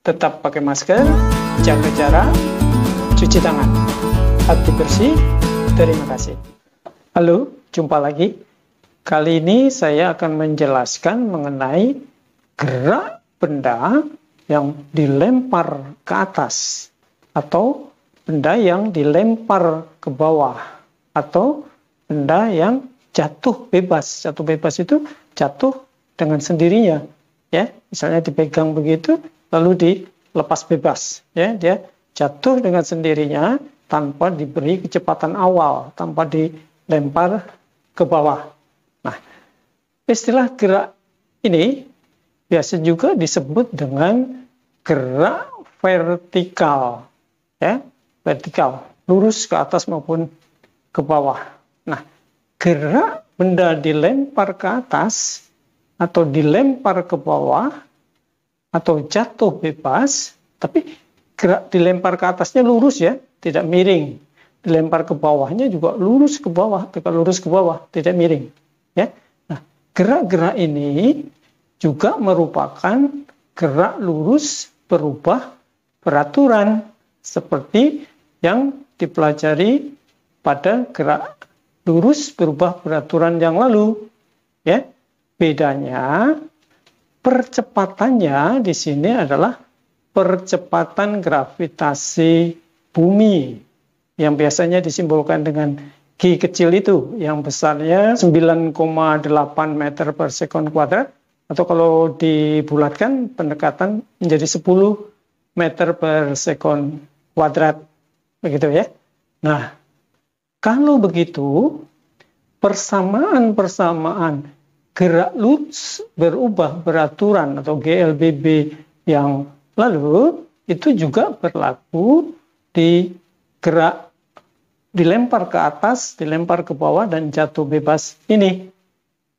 tetap pakai masker, jaga jarak, cuci tangan. Hati bersih, terima kasih. Halo, jumpa lagi. Kali ini saya akan menjelaskan mengenai gerak benda yang dilempar ke atas atau benda yang dilempar ke bawah atau benda yang jatuh bebas. Jatuh bebas itu jatuh dengan sendirinya, ya. Misalnya dipegang begitu lalu dilepas bebas, ya. Dia jatuh dengan sendirinya tanpa diberi kecepatan awal, tanpa dilempar ke bawah. Nah, istilah gerak ini biasa juga disebut dengan gerak vertikal, ya, vertikal, lurus ke atas maupun ke bawah. Nah, gerak benda dilempar ke atas atau dilempar ke bawah atau jatuh bebas, tapi gerak dilempar ke atasnya lurus, ya, tidak miring. Dilempar ke bawahnya juga lurus ke bawah, tegak lurus ke bawah, tidak miring, ya. Nah, gerak-gerak ini juga merupakan gerak lurus berubah peraturan seperti yang dipelajari pada gerak lurus berubah peraturan yang lalu, ya. Bedanya percepatannya di sini adalah percepatan gravitasi bumi yang biasanya disimbolkan dengan G kecil itu, yang besarnya 9,8 meter per sekon kuadrat, atau kalau dibulatkan pendekatan menjadi 10 meter per sekon kuadrat, begitu, ya. Nah, kalau begitu persamaan-persamaan gerak lurus berubah beraturan atau GLBB yang lalu itu juga berlaku di gerak dilempar ke atas, dilempar ke bawah, dan jatuh bebas ini,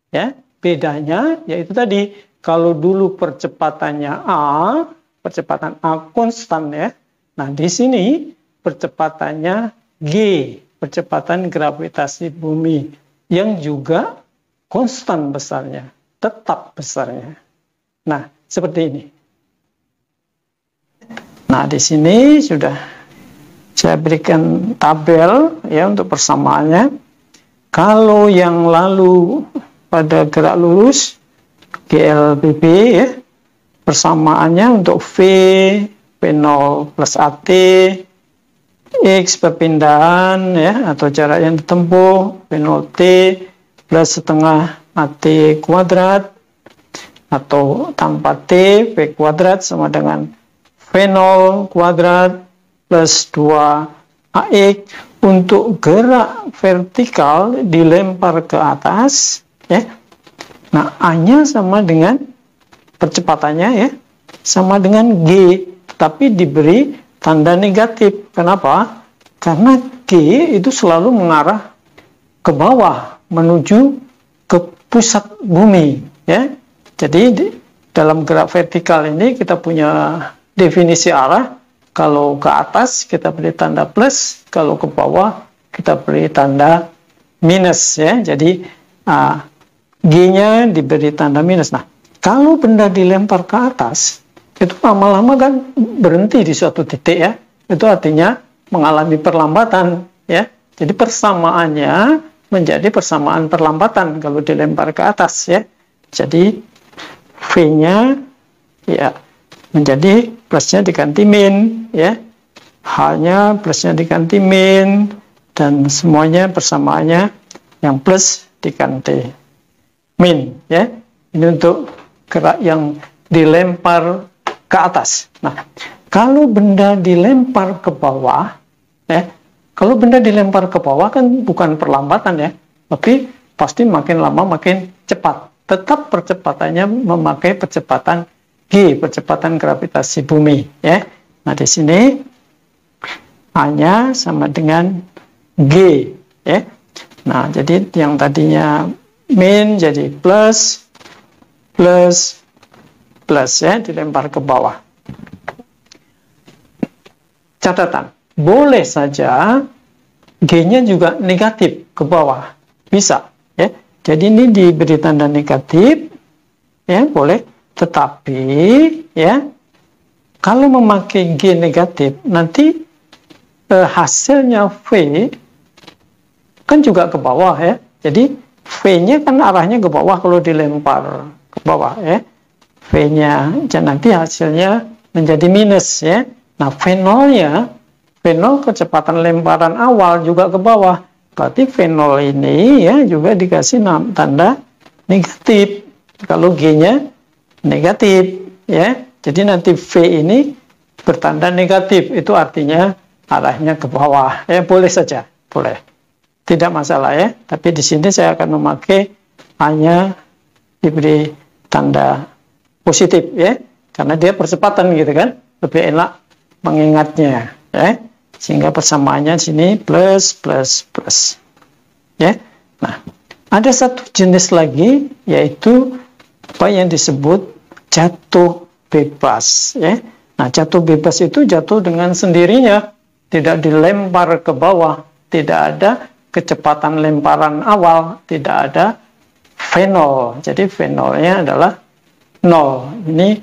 ya. Bedanya yaitu tadi, kalau dulu percepatannya A, percepatan A konstan, ya. Nah, di sini percepatannya G, percepatan gravitasi bumi, yang juga konstan besarnya, tetap besarnya. Nah, seperti ini. Nah, di sini sudah saya berikan tabel, ya, untuk persamaannya. Kalau yang lalu pada gerak lurus GLBB, ya, persamaannya untuk V0 plus AT, X perpindahan, ya, atau jarak yang ditempuh, V0T plus setengah AT kuadrat, atau tanpa T, V kuadrat sama dengan V0 kuadrat plus 2AX. Untuk gerak vertikal dilempar ke atas, ya. Nah, A-nya sama dengan percepatannya, ya, sama dengan G, tapi diberi tanda negatif. Kenapa? Karena G itu selalu mengarah ke bawah, menuju ke pusat bumi, ya. Jadi dalam gerak vertikal ini kita punya definisi arah. Kalau ke atas kita beri tanda plus, kalau ke bawah kita beri tanda minus, ya. Jadi G-nya diberi tanda minus. Nah, kalau benda dilempar ke atas, itu lama-lama kan berhenti di suatu titik, ya. Itu artinya mengalami perlambatan, ya. Jadi persamaannya menjadi persamaan perlambatan kalau dilempar ke atas, ya. Jadi V-nya, ya, menjadi plusnya diganti min, ya. H-nya plusnya diganti min, dan semuanya persamaannya yang plus diganti min, ya. Ini untuk gerak yang dilempar ke atas. Nah, kalau benda dilempar ke bawah, ya, kalau benda dilempar ke bawah kan bukan perlambatan, ya, tapi pasti makin lama makin cepat. Tetap percepatannya memakai percepatan G, percepatan gravitasi bumi, ya. Nah, di sini A-nya sama dengan G, ya. Nah, jadi yang tadinya min jadi plus, plus, plus, ya, dilempar ke bawah. Catatan, boleh saja G-nya juga negatif ke bawah, bisa, ya. Jadi ini diberi tanda negatif, ya, boleh. Tetapi, ya, kalau memakai G negatif, nanti hasilnya V kan juga ke bawah ya. Jadi V-nya kan arahnya ke bawah kalau dilempar ke bawah ya. V-nya nanti hasilnya menjadi minus ya. Nah, V0 kecepatan lemparan awal juga ke bawah. Berarti V0 ini ya juga dikasih tanda negatif. Kalau G-nya negatif ya. Jadi nanti V ini bertanda negatif. Itu artinya arahnya ke bawah. Ya, boleh saja, boleh. Tidak masalah ya. Tapi di sini saya akan memakai hanya diberi tanda positif ya. Karena dia percepatan gitu kan. Lebih enak mengingatnya ya. Sehingga persamaannya sini plus plus plus. Ya. Nah, ada satu jenis lagi yaitu apa yang disebut jatuh bebas ya. Nah, jatuh bebas itu jatuh dengan sendirinya, tidak dilempar ke bawah, tidak ada kecepatan lemparan awal, tidak ada V0. Jadi V0-nya adalah 0. Ini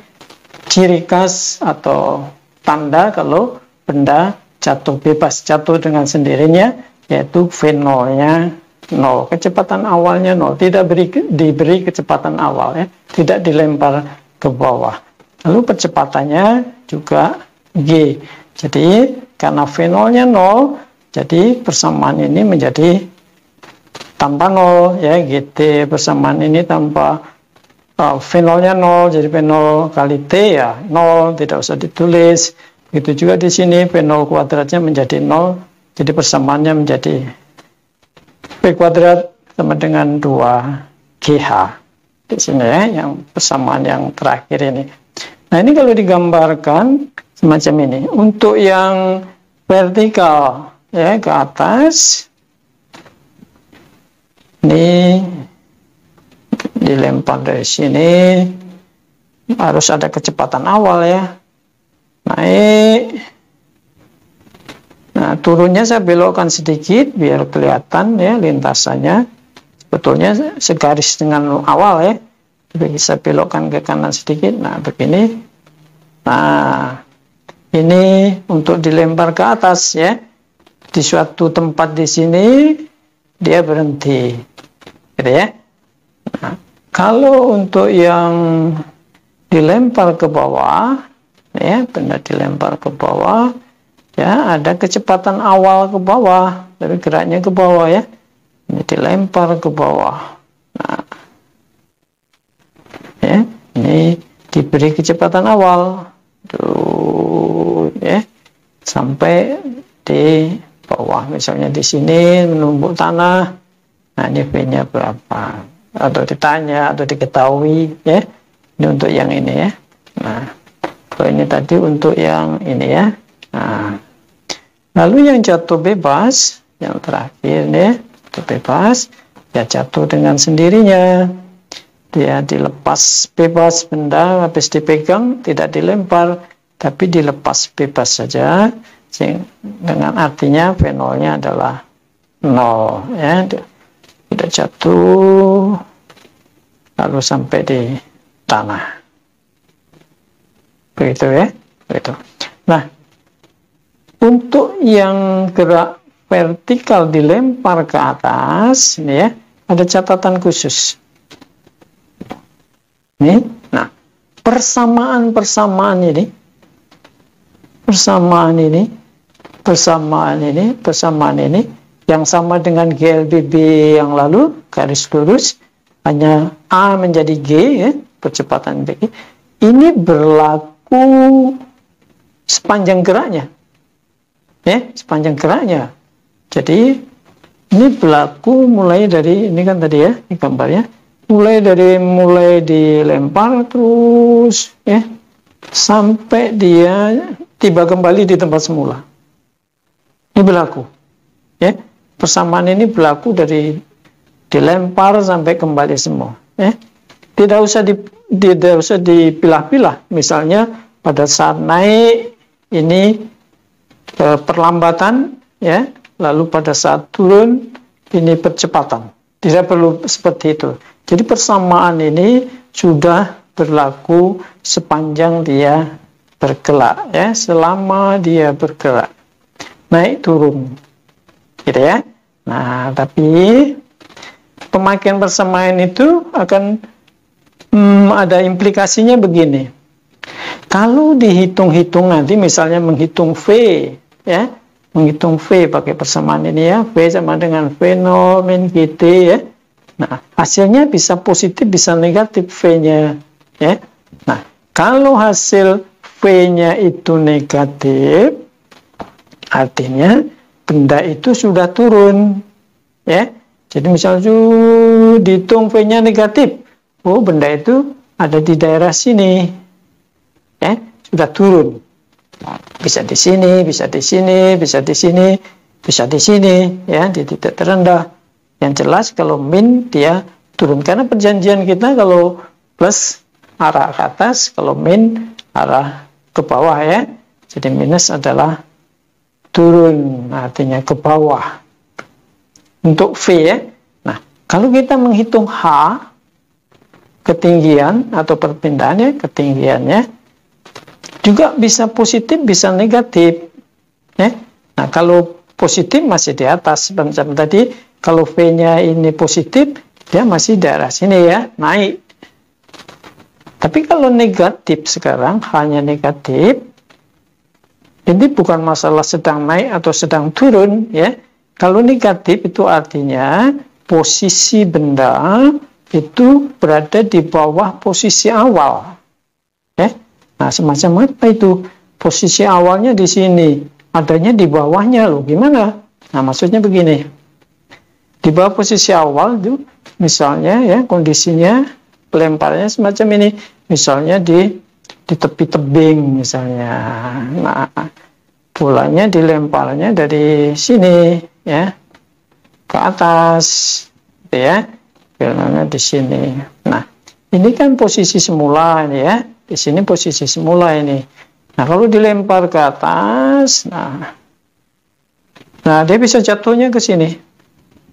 ciri khas atau tanda kalau benda jatuh bebas, jatuh dengan sendirinya, yaitu V0-nya 0. Kecepatan awalnya 0, tidak diberi kecepatan awal ya, tidak dilempar ke bawah. Lalu percepatannya juga G. Jadi karena V0-nya 0, jadi persamaan ini menjadi tanpa 0 ya, GT persamaan ini tanpa V0-nya 0, jadi V0 kali T ya 0, tidak usah ditulis. Begitu juga di sini V0 kuadratnya menjadi 0, jadi persamaannya menjadi V kuadrat sama dengan 2GH. Di sini ya, yang persamaan yang terakhir ini. Nah, ini kalau digambarkan semacam ini. Untuk yang vertikal ya ke atas, ini dilempar dari sini, harus ada kecepatan awal ya, naik. Nah, turunnya saya belokkan sedikit biar kelihatan ya lintasannya. Sebetulnya segaris dengan awal ya, tapi bisa belokkan ke kanan sedikit. Nah, begini. Nah, ini untuk dilempar ke atas ya. Di suatu tempat di sini dia berhenti, gitu ya. Nah, kalau untuk yang dilempar ke bawah, ya, benda dilempar ke bawah, ya, ada kecepatan awal ke bawah, tapi geraknya ke bawah ya. Ini dilempar ke bawah. Nah, ya, ini diberi kecepatan awal, tuh, ya, sampai di bawah. Misalnya di sini menumbuk tanah. Nah, ini V-nya berapa? Atau ditanya atau diketahui ya. Ini untuk yang ini ya. Nah, kalau ini tadi untuk yang ini ya. Nah, lalu yang jatuh bebas, yang terakhir nih, jatuh bebas, ya jatuh dengan sendirinya. Dia dilepas bebas, benda habis dipegang tidak dilempar, tapi dilepas bebas saja. Dengan artinya V0-nya adalah 0 ya. Tidak jatuh lalu sampai di tanah. Begitu ya, begitu. Nah, untuk yang gerak vertikal dilempar ke atas, ini ya, ada catatan khusus. Nih, nah, persamaan ini yang sama dengan GLBB yang lalu, garis lurus, hanya A menjadi G ya, percepatan B. Ini berlaku sepanjang geraknya. Ya, sepanjang geraknya. Jadi ini berlaku mulai dari, ini kan tadi ya, ini gambarnya, mulai dilempar terus ya, sampai dia tiba kembali di tempat semula. Ini berlaku ya, persamaan ini berlaku dari dilempar sampai kembali semua ya. Tidak usah dipilah-pilah. Misalnya pada saat naik ini perlambatan ya, lalu pada saat turun ini percepatan. Tidak perlu seperti itu. Jadi persamaan ini sudah berlaku sepanjang dia bergerak, ya, selama dia bergerak, naik turun, gitu ya. Nah, tapi pemakaian persamaan itu akan ada implikasinya begini. Kalau dihitung-hitung nanti, misalnya menghitung V, ya, menghitung V pakai persamaan ini ya, V sama dengan V0 min GT ya. Nah, hasilnya bisa positif, bisa negatif V-nya, ya. Nah, kalau hasil V-nya itu negatif, artinya benda itu sudah turun, ya. Jadi misalnya dihitung V-nya negatif, oh benda itu ada di daerah sini, ya, sudah turun. Bisa di sini, bisa di sini, bisa di sini, bisa di sini, ya, di titik terendah. Yang jelas kalau min dia turun, karena perjanjian kita kalau plus arah ke atas, kalau min arah ke bawah, ya. Jadi minus adalah turun, artinya ke bawah. Untuk V, ya. Nah, kalau kita menghitung H, ketinggian atau perpindahannya, ketinggiannya juga bisa positif, bisa negatif, ya. Nah, kalau positif masih di atas, macam tadi. Kalau V-nya ini positif, dia masih daerah sini, ya, naik. Tapi kalau negatif sekarang, hanya negatif, ini bukan masalah sedang naik atau sedang turun, ya. Kalau negatif itu artinya posisi benda itu berada di bawah posisi awal, ya. Nah, semacam apa itu? Posisi awalnya di sini, adanya di bawahnya, loh. Gimana? Nah, maksudnya begini. Di bawah posisi awal itu, misalnya, ya, kondisinya pelemparnya semacam ini. Misalnya di tepi tebing, misalnya. Nah, bolanya dilemparnya dari sini, ya, ke atas, ya. Bilangnya di sini. Nah, ini kan posisi semula, ya. Di sini posisi semula ini. Nah, kalau dilempar ke atas, nah dia bisa jatuhnya ke sini.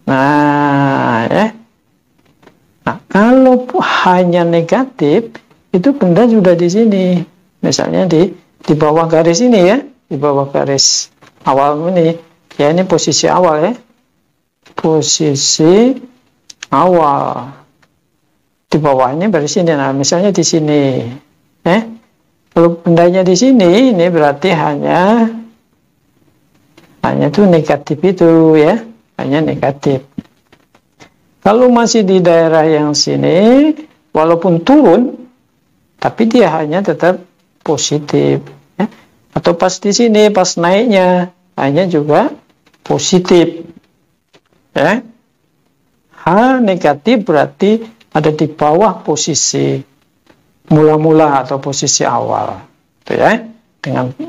Nah, ya. Nah, kalau hanya negatif, itu benda sudah di sini. Misalnya di bawah garis ini, ya, di bawah garis awal ini. Ya, ini posisi awal, ya. Posisi awal. Di bawahnya dari sini. Nah, misalnya di sini. Kalau bendanya di sini, ini berarti hanya itu negatif itu, ya, hanya negatif. Kalau masih di daerah yang sini, walaupun turun, tapi dia hanya tetap positif, ya. Atau pas di sini, pas naiknya, hanya juga positif, ya. H negatif berarti ada di bawah posisi mula-mula atau posisi awal, itu ya,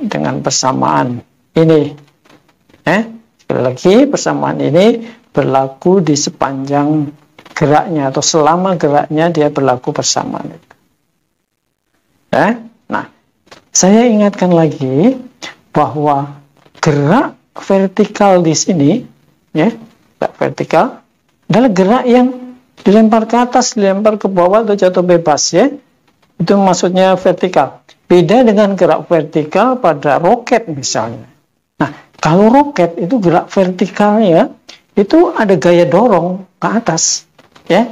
dengan persamaan ini, ya. Sekali lagi, persamaan ini berlaku di sepanjang geraknya atau selama geraknya dia berlaku persamaan itu, ya. Nah, saya ingatkan lagi bahwa gerak vertikal di sini, ya, gerak vertikal adalah gerak yang dilempar ke atas, dilempar ke bawah atau jatuh bebas, ya. Itu maksudnya vertikal. Beda dengan gerak vertikal pada roket misalnya. Nah, kalau roket itu gerak vertikalnya itu ada gaya dorong ke atas, ya.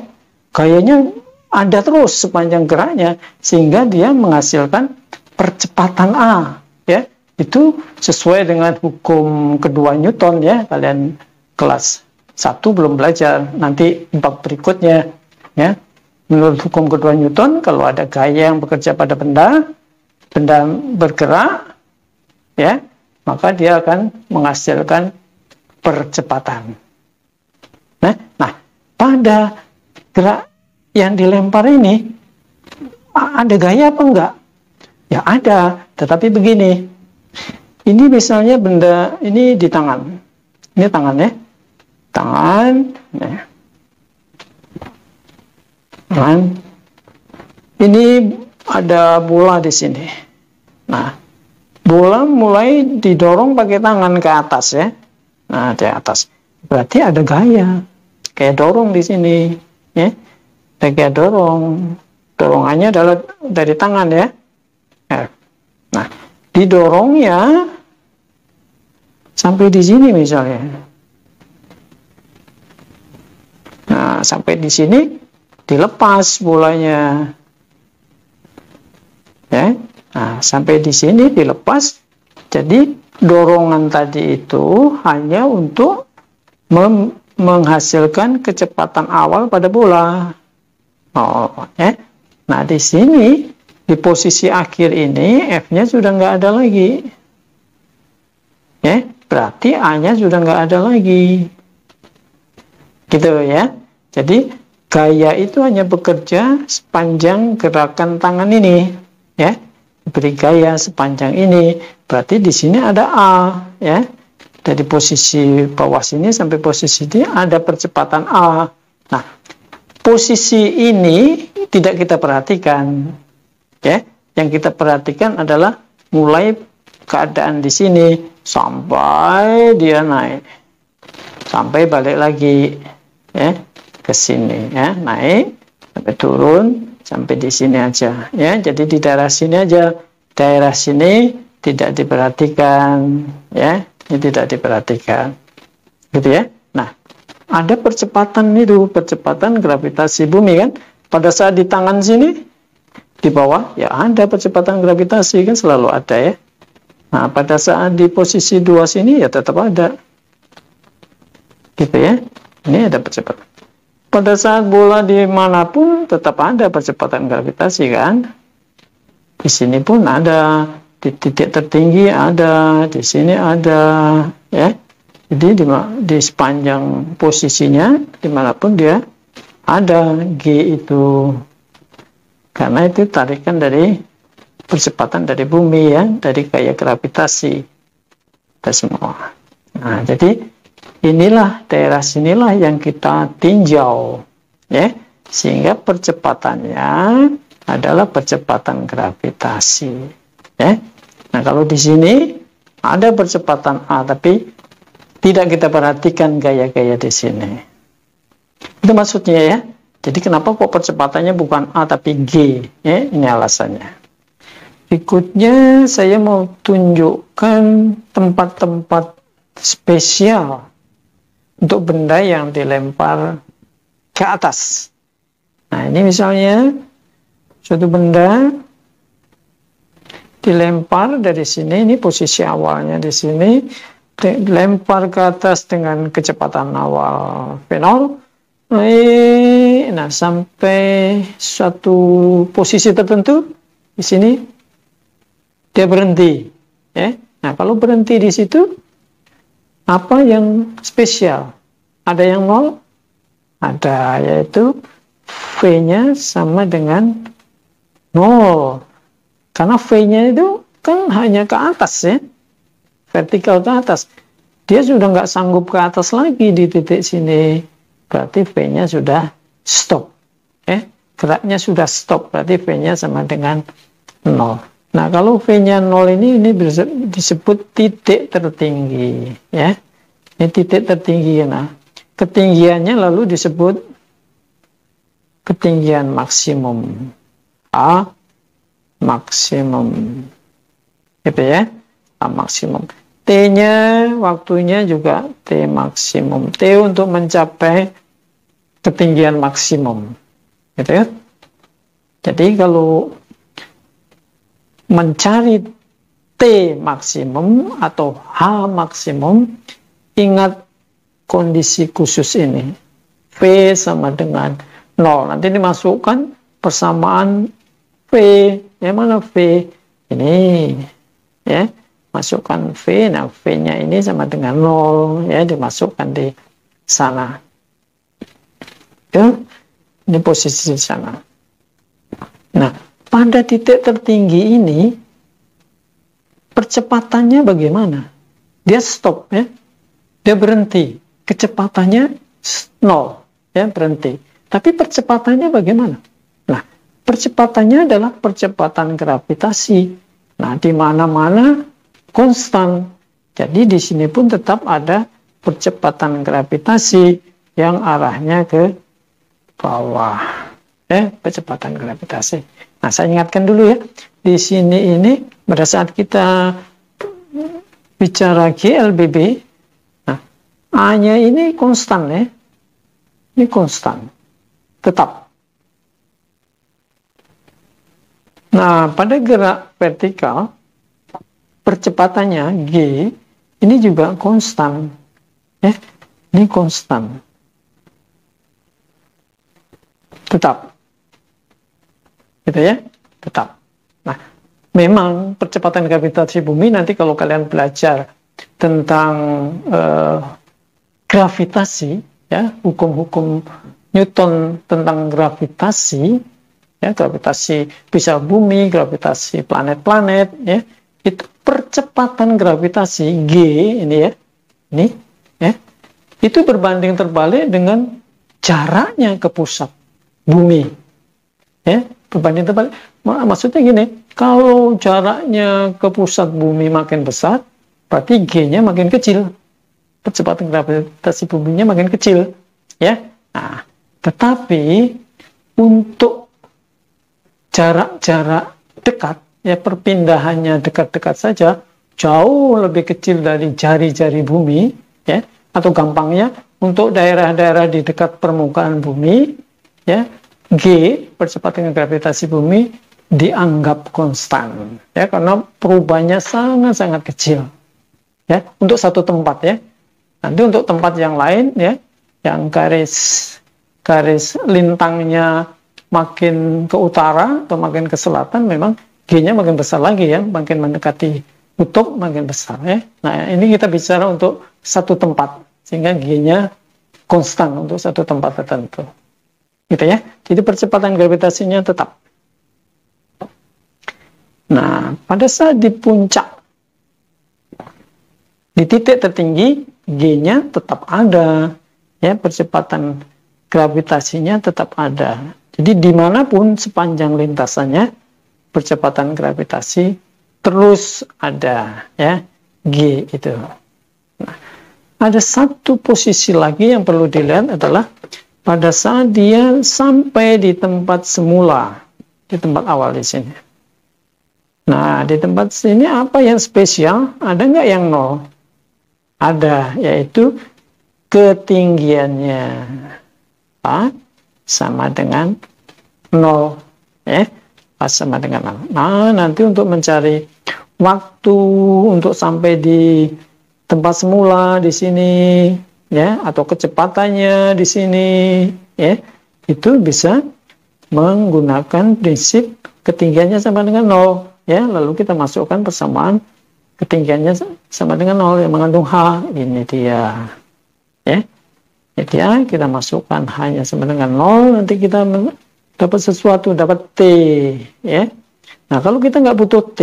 Gayanya ada terus sepanjang geraknya sehingga dia menghasilkan percepatan A, ya. Itu sesuai dengan hukum kedua Newton, ya. Kalian kelas 1 belum belajar, nanti bab berikutnya, ya. Menurut hukum kedua Newton, kalau ada gaya yang bekerja pada benda bergerak, ya, maka dia akan menghasilkan percepatan. Nah, pada gerak yang dilempar ini, ada gaya apa enggak? Ya ada, tetapi begini. Ini misalnya benda ini di tangan. Ini tangan, ya. Tangan, ya. Ini ada bola di sini. Nah, bola mulai didorong pakai tangan ke atas, ya. Nah, di atas. Berarti ada gaya. Kayak dorong di sini, ya. Kayak dorong. Dorongannya adalah dari tangan, ya. Nah, didorongnya sampai di sini misalnya. Nah, sampai di sini dilepas bolanya. Ya. Nah, sampai di sini dilepas. Jadi dorongan tadi itu hanya untuk menghasilkan kecepatan awal pada bola. Oh, ya. Nah, di sini di posisi akhir ini F-nya sudah nggak ada lagi. Ya, berarti A-nya sudah nggak ada lagi. Gitu ya. Jadi gaya itu hanya bekerja sepanjang gerakan tangan ini, ya. Beri gaya sepanjang ini, berarti di sini ada A, ya. Dari posisi bawah sini sampai posisi ini ada percepatan A. Nah, posisi ini tidak kita perhatikan, ya. Yang kita perhatikan adalah mulai keadaan di sini sampai dia naik, sampai balik lagi, ya, ke sini, ya, naik sampai turun. Sampai di sini aja, ya. Jadi di daerah sini aja, daerah sini tidak diperhatikan, ya. Ini tidak diperhatikan, gitu ya. Nah, ada percepatan itu, percepatan gravitasi bumi kan. Pada saat di tangan sini, di bawah, ya ada percepatan gravitasi kan, selalu ada, ya. Nah, pada saat di posisi 2 sini, ya tetap ada, gitu ya. Ini ada percepatan. Pada saat bola dimanapun tetap ada percepatan gravitasi kan. Di sini pun ada, di titik tertinggi ada, di sini ada, ya. Jadi di sepanjang posisinya dimanapun dia ada G itu, karena itu tarikan dari percepatan dari bumi, ya, dari gaya gravitasi kita semua. Nah, jadi inilah daerah sinilah yang kita tinjau, ya, sehingga percepatannya adalah percepatan gravitasi, ya. Nah, kalau di sini ada percepatan A, tapi tidak kita perhatikan gaya-gaya di sini. Itu maksudnya, ya. Jadi kenapa kok percepatannya bukan A tapi G? Ya, ini alasannya. Berikutnya saya mau tunjukkan tempat-tempat spesial untuk benda yang dilempar ke atas. Nah, ini misalnya suatu benda dilempar dari sini, ini posisi awalnya di sini, dilempar ke atas dengan kecepatan awal V0. Nah, sampai suatu posisi tertentu di sini dia berhenti, ya. Nah, kalau berhenti di situ, apa yang spesial? Ada yang nol? Ada, yaitu V-nya sama dengan 0. Karena V-nya itu kan hanya ke atas, ya. Vertikal ke atas. Dia sudah nggak sanggup ke atas lagi di titik sini. Berarti V-nya sudah stop. Geraknya sudah stop. Berarti V-nya sama dengan 0. Nah, kalau V-nya 0 ini disebut titik tertinggi, ya. Ini titik tertinggi. Nah, ketinggiannya lalu disebut ketinggian maksimum. A maksimum. Gitu ya. A maksimum. T-nya waktunya juga T maksimum. T untuk mencapai ketinggian maksimum. Gitu ya. Jadi kalau mencari T maksimum atau H maksimum, ingat kondisi khusus ini. V sama dengan 0. Nanti dimasukkan persamaan V. Yang mana V? Ini. Ya. Masukkan V. Nah, V-nya ini sama dengan 0. Ya, dimasukkan di sana. Ya. Ini posisi di sana. Nah, pada titik tertinggi ini, percepatannya bagaimana? Dia stop, ya. Dia berhenti. Kecepatannya 0, ya, berhenti. Tapi percepatannya bagaimana? Nah, percepatannya adalah percepatan gravitasi. Nah, di mana-mana konstan. Jadi di sini pun tetap ada percepatan gravitasi yang arahnya ke bawah. Ya, percepatan gravitasi. Nah, saya ingatkan dulu, ya. Di sini ini pada saat kita bicara GLBB, nah, A-nya ini konstan ya. Ini konstan. Tetap. Nah, pada gerak vertikal, percepatannya G, ini juga konstan. Ya, ini konstan. Tetap. Gitu ya, tetap. Nah, memang percepatan gravitasi bumi nanti kalau kalian belajar tentang gravitasi, ya, hukum-hukum Newton tentang gravitasi, ya, gravitasi bisa bumi, gravitasi planet-planet, ya, itu percepatan gravitasi G ini ya, ini, ya, itu berbanding terbalik dengan jaraknya ke pusat bumi, ya. Berbanding terbalik, maksudnya gini, kalau jaraknya ke pusat bumi makin besar, berarti G-nya makin kecil, percepatan gravitasi buminya makin kecil, ya. Nah, tetapi untuk jarak-jarak dekat, ya, perpindahannya dekat-dekat saja, jauh lebih kecil dari jari-jari bumi, ya, atau gampangnya untuk daerah-daerah di dekat permukaan bumi, ya, G, percepatan gravitasi bumi, dianggap konstan, ya, karena perubahannya sangat-sangat kecil, ya, untuk satu tempat, ya. Nanti untuk tempat yang lain, ya, yang garis lintangnya makin ke utara atau makin ke selatan, memang G-nya makin besar lagi, ya, makin mendekati kutub makin besar, ya. Nah, ini kita bicara untuk satu tempat, sehingga G-nya konstan untuk satu tempat tertentu. Gitu ya. Jadi percepatan gravitasinya tetap. Nah, pada saat di puncak, di titik tertinggi, G-nya tetap ada, ya, percepatan gravitasinya tetap ada. Jadi dimanapun sepanjang lintasannya, percepatan gravitasi terus ada, ya, G itu. Nah, ada satu posisi lagi yang perlu dilihat adalah pada saat dia sampai di tempat semula, di tempat awal di sini. Nah, di tempat sini apa yang spesial? Ada nggak yang nol? Ada, yaitu ketinggiannya sama dengan 0, ya, sama dengan 0. Nah, nanti untuk mencari waktu untuk sampai di tempat semula di sini, ya, atau kecepatannya di sini, ya, itu bisa menggunakan prinsip ketinggiannya sama dengan 0, ya, lalu kita masukkan persamaan ketinggiannya sama dengan 0 yang mengandung H, ini dia, ya. Jadi kita masukkan hanya sama dengan 0, nanti kita dapat sesuatu, dapat T, ya. Nah, kalau kita nggak butuh T,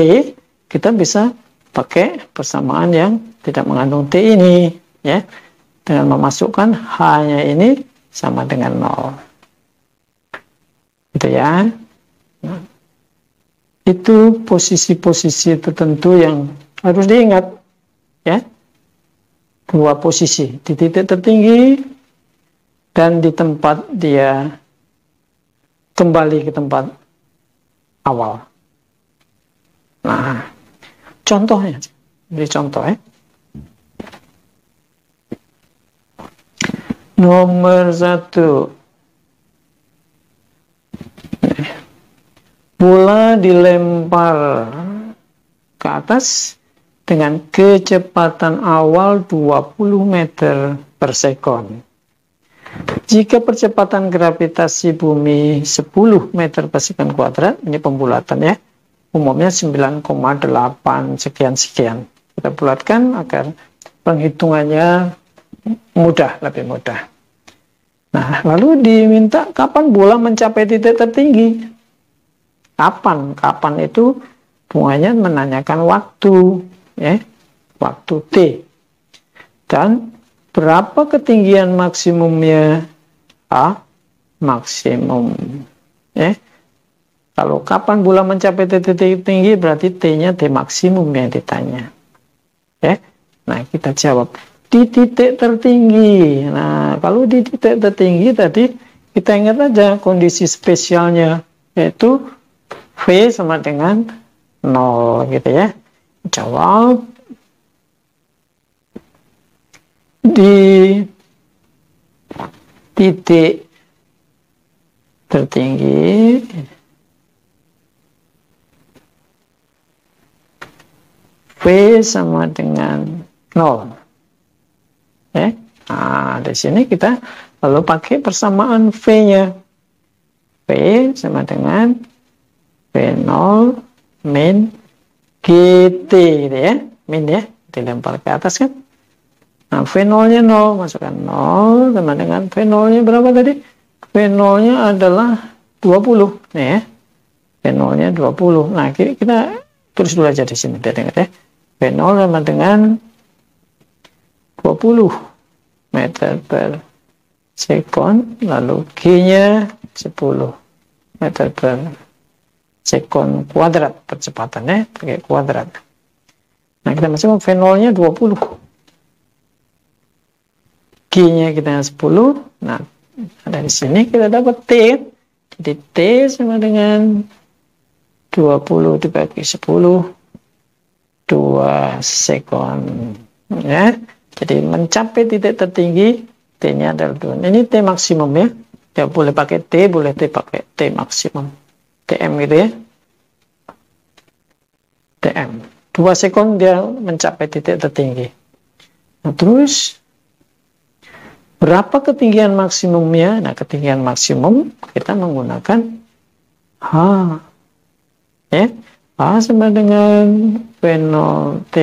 kita bisa pakai persamaan yang tidak mengandung T ini, ya, dengan memasukkan H-nya ini sama dengan 0. Gitu ya. Nah, itu posisi-posisi tertentu yang harus diingat, ya. Dua posisi, di titik tertinggi dan di tempat dia kembali ke tempat awal. Nah, contohnya, beri contoh, ya. Nomor 1, bola dilempar ke atas dengan kecepatan awal 20 meter per sekon. Jika percepatan gravitasi bumi 10 meter per sekon kuadrat, ini pembulatan, ya, umumnya 9,8 sekian-sekian. Kita bulatkan agar penghitungannya mudah, lebih mudah. Nah, lalu diminta kapan bola mencapai titik tertinggi. Kapan? Kapan itu bunganya menanyakan waktu, ya, waktu T. Dan berapa ketinggian maksimumnya? Maksimum, ya. Kalau kapan bola mencapai titik tinggi, berarti T-nya T maksimum yang ditanya, ya. Nah, kita jawab di titik tertinggi. Nah, kalau di titik tertinggi tadi kita ingat aja kondisi spesialnya, yaitu V sama dengan 0 gitu ya. Jawab di titik tertinggi V sama dengan 0 ya. Nah, di sini kita lalu pakai persamaan V-nya. V sama dengan V0 min GT gitu ya. Min ya, dilempar ke atas kan. Nah, V0-nya 0, masukkan 0 sama dengan V0-nya berapa tadi? V0-nya adalah 20 nih ya. V0-nya 20. Nah, kita tulis dulu aja di sini biar ingat ya. V0 sama dengan 20 meter per sekon, lalu G-nya 10 meter per sekon kuadrat percepatannya pakai kuadrat. Nah, kita masuk V0-nya 20. G-nya kita 10. Nah, dari sini kita dapat T. Jadi T sama dengan 20 dibagi 10, 2 sekon ya. Jadi mencapai titik tertinggi, T-nya adalah 2. Ini T maksimum ya. Ya boleh pakai T, boleh pakai T maksimum. TM gitu ya. TM. 2 sekon dia mencapai titik tertinggi. Nah, terus berapa ketinggian maksimumnya? Nah, ketinggian maksimum kita menggunakan H. Ya. H sama dengan V0T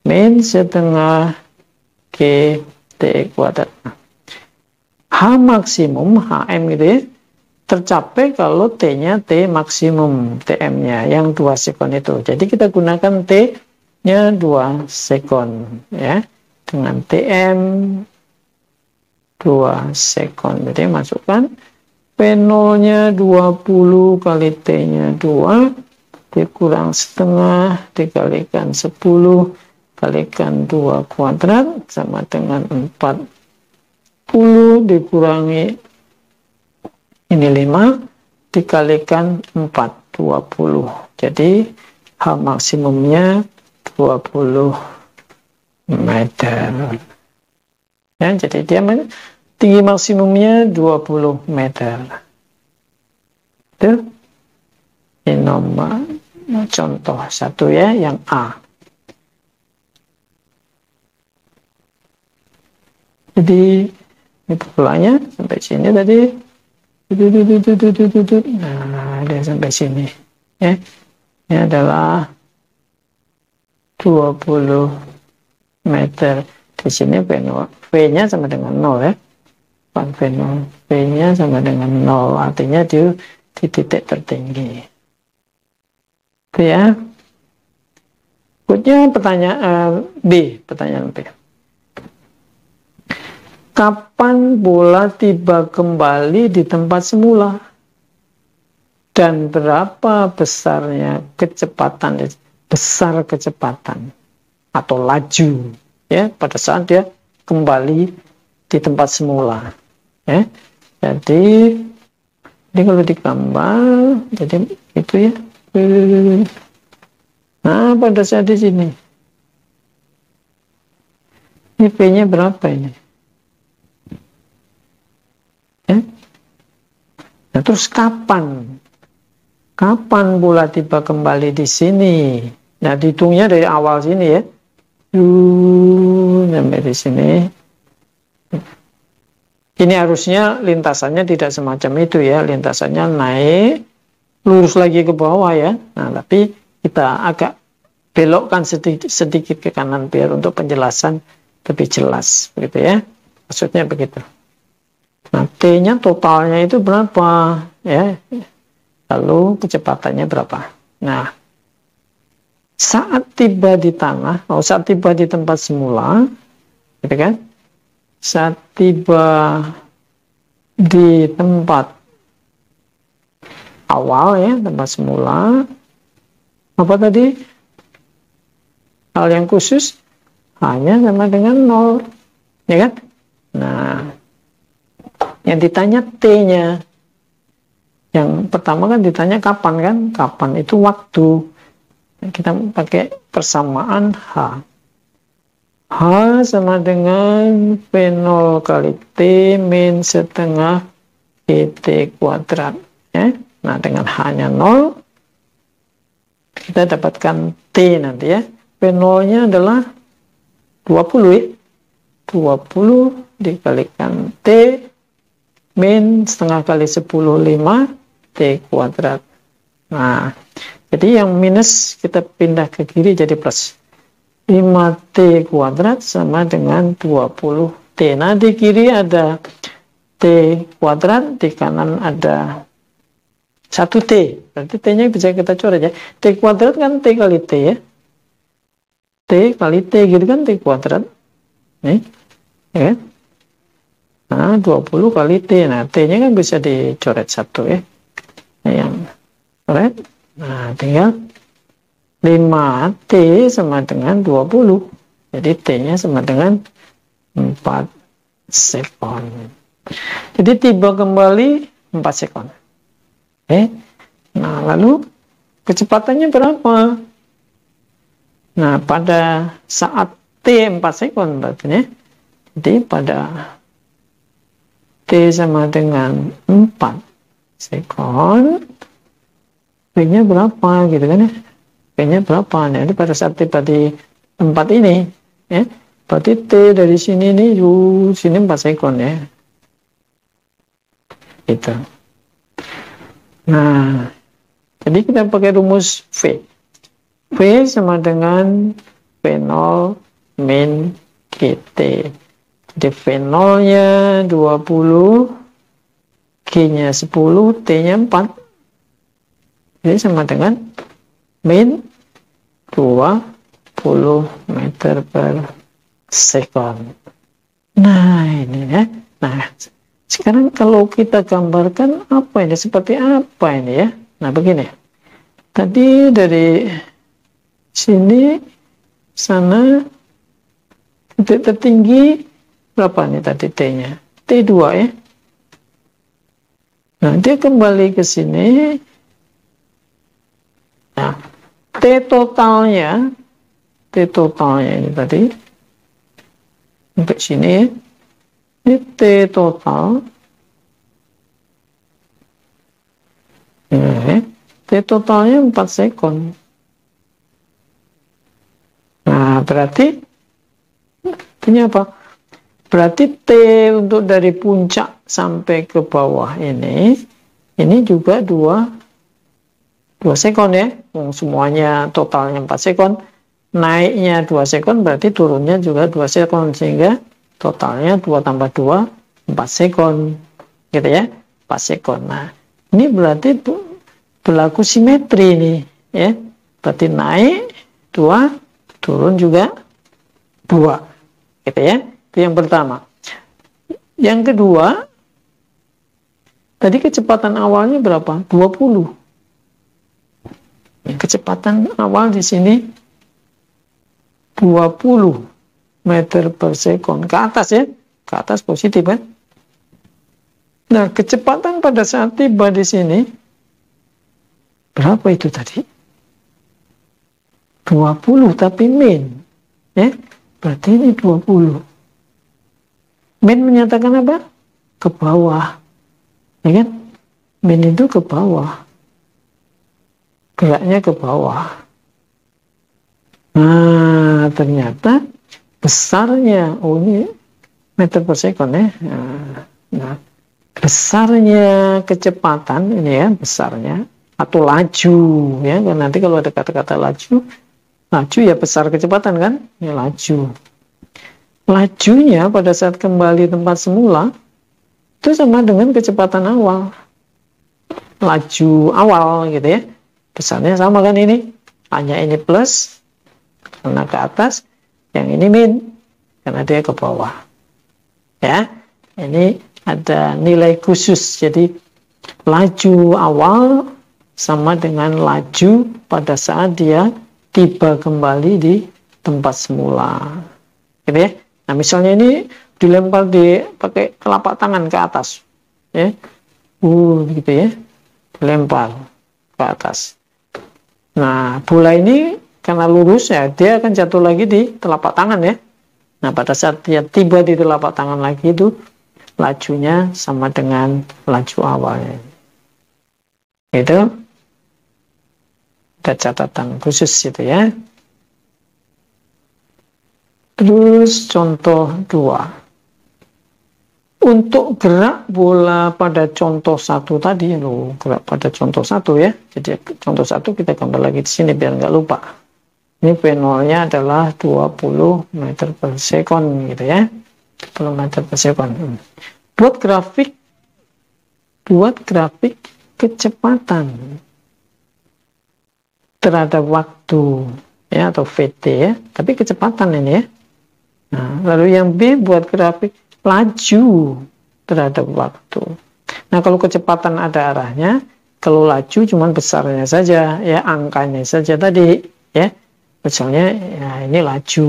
min setengah GT kuadrat. H maksimum, HM gitu ya, tercapai kalau T-nya T maksimum, TM-nya yang 2 sekon itu. Jadi kita gunakan T-nya 2 sekon ya, dengan TM 2 sekon. Jadi masukkan P0-nya 20 kali T-nya 2 dikurang setengah dikalikan 10 kalikan 2 kuadrat sama dengan 40 dikurangi ini 5 dikalikan 4, 20. Jadi H maksimumnya 20 meter. Ya, jadi dia tinggi maksimumnya 20 meter. Itu ini nomor contoh 1 ya, yang A. Jadi ini polanya sampai sini tadi. Nah, dia sampai sini ya. Ini adalah 20 meter. Di sini V-nya sama dengan 0 ya. V0, V-nya sama dengan 0. Artinya di titik tertinggi. Itu ya. Berikutnya pertanyaan B, pertanyaan B. Kapan bola tiba kembali di tempat semula? Dan berapa besarnya kecepatan, besar kecepatan atau laju ya pada saat dia kembali di tempat semula ya. Jadi ini kalau digambar jadi itu ya. Nah, pada saat di sini ini P-nya berapa ini? Ya. Nah, terus kapan bola tiba kembali di sini? Nah, dihitungnya dari awal sini ya. Sampai di sini. Ini harusnya lintasannya tidak semacam itu ya. Lintasannya naik, lurus lagi ke bawah ya. Nah, tapi kita agak belokkan sedikit ke kanan biar untuk penjelasan lebih jelas. Begitu ya. Maksudnya begitu. Nah, T-nya totalnya itu berapa? Ya. Lalu kecepatannya berapa? Nah, saat tiba di tanah, saat tiba di tempat semula, gitu kan? Saat tiba di tempat awal ya, tempat semula, apa tadi? Hal yang khusus hanya sama dengan 0, ya kan? Nah, yang ditanya T-nya, Yang pertama kan ditanya kapan kan? Kapan itu waktu. Kita pakai persamaan H. H sama dengan V0 kali T min setengah PT kuadrat. Ya. Nah, dengan H-nya 0, kita dapatkan T nanti ya. V0-nya adalah 20 ya. 20 dikalikan T min setengah kali 10, 5 T kuadrat. Nah, jadi yang minus kita pindah ke kiri jadi plus. 5T kuadrat sama dengan 20T. Nah, di kiri ada T kuadrat, di kanan ada 1T. Berarti T-nya bisa kita coret ya. T kuadrat kan T kali T ya. T kali T gitu kan T kuadrat. Nih, ya. Nah, 20 kali T. Nah, T-nya kan bisa dicoret 1 ya. Yang coret. Nah, tinggal 5T sama dengan 20. Jadi T-nya sama dengan 4 sekon. Jadi tiba kembali 4 sekon. Oke. Nah, lalu kecepatannya berapa? Nah, pada saat T 4 sekon berarti. Jadi pada T sama dengan 4 sekon, V-nya berapa gitu kan ya? V-nya berapa? Nah, ini pada saat tiba di tempat ini ya. Berarti T dari sini nih, sini 4 sekon ya. Gitu. Nah, jadi kita pakai rumus V. V sama dengan V0 min GT. Jadi V0 nya 20, G nya 10, T nya 4. Jadi sama dengan min 20 meter per sekon. Nah, ini ya. Nah, sekarang kalau kita gambarkan apa ini? Seperti apa ini ya? Nah, begini. Tadi dari sini, sana, titik tertinggi, berapa nih tadi T-nya? T2 ya. Nah, dia kembali ke sini. Nah, T totalnya ini tadi sampai sini ya. Ini T total. T totalnya 4 sekon. Nah, berarti ini apa? Berarti T untuk dari puncak sampai ke bawah ini juga 2 sekon ya. Semuanya totalnya 4 sekon. Naiknya 2 sekon, berarti turunnya juga 2 sekon. Sehingga totalnya 2 tambah 2, 4 sekon. Gitu ya, 4 sekon. Nah, ini berarti berlaku simetri nih. Ya. Berarti naik 2, turun juga 2. Gitu ya. Itu yang pertama. Yang kedua, tadi kecepatan awalnya berapa? 20. Kecepatan awal di sini 20 meter per sekon. Ke atas ya. Ke atas positif kan. Nah, kecepatan pada saat tiba di sini berapa itu tadi? 20 tapi min. Ya. Berarti ini 20. Min menyatakan apa? Ke bawah. Ya kan? Min itu ke bawah. Geraknya ke bawah. Nah, ternyata besarnya, ini meter per sekon ya. Nah, besarnya kecepatan ini ya, besarnya atau laju ya. Nanti kalau ada kata-kata laju ya besar kecepatan kan? Ya laju. Lajunya pada saat kembali tempat semula itu sama dengan kecepatan awal. Laju awal gitu ya. Besarnya sama kan ini. Hanya ini plus karena ke atas, yang ini min karena dia ke bawah. Ya. Ini ada nilai khusus. Jadi laju awal sama dengan laju pada saat dia tiba kembali di tempat semula. Gitu ya. Nah, misalnya ini dilempar pakai telapak tangan ke atas. Ya. Gitu ya. lempar ke atas. Nah, bola ini karena lurus ya, dia akan jatuh lagi di telapak tangan ya. Nah, pada saat dia tiba di telapak tangan lagi itu, lajunya sama dengan laju awalnya. Itu ada catatan khusus itu ya. Terus contoh 2. Untuk gerak bola pada contoh 1 tadi, gerak pada contoh 1 ya. Jadi contoh 1 kita gambar lagi di sini biar nggak lupa. Ini V0-nya adalah 20 meter per sekon gitu ya. 20 meter per sekon. Buat grafik kecepatan terhadap waktu ya, atau VT ya. Tapi kecepatan ini ya. Nah, lalu yang B buat grafik laju terhadap waktu. Nah, kalau kecepatan ada arahnya, kalau laju cuman besarnya saja ya, angkanya saja tadi ya. Misalnya ya, ini laju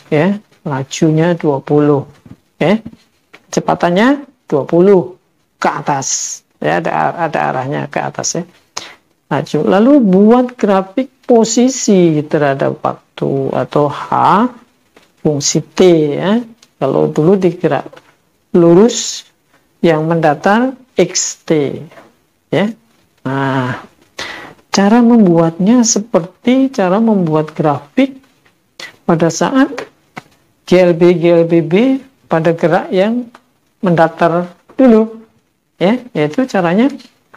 ya, lajunya 20 ya. Kecepatannya 20 ke atas ya, ada arahnya ke atas ya. Laju. Lalu buat grafik posisi terhadap waktu atau H fungsi T ya. Kalau dulu digerak lurus, yang mendatar XT ya. Nah, cara membuatnya seperti cara membuat grafik pada saat GLB pada gerak yang mendatar dulu ya, yaitu caranya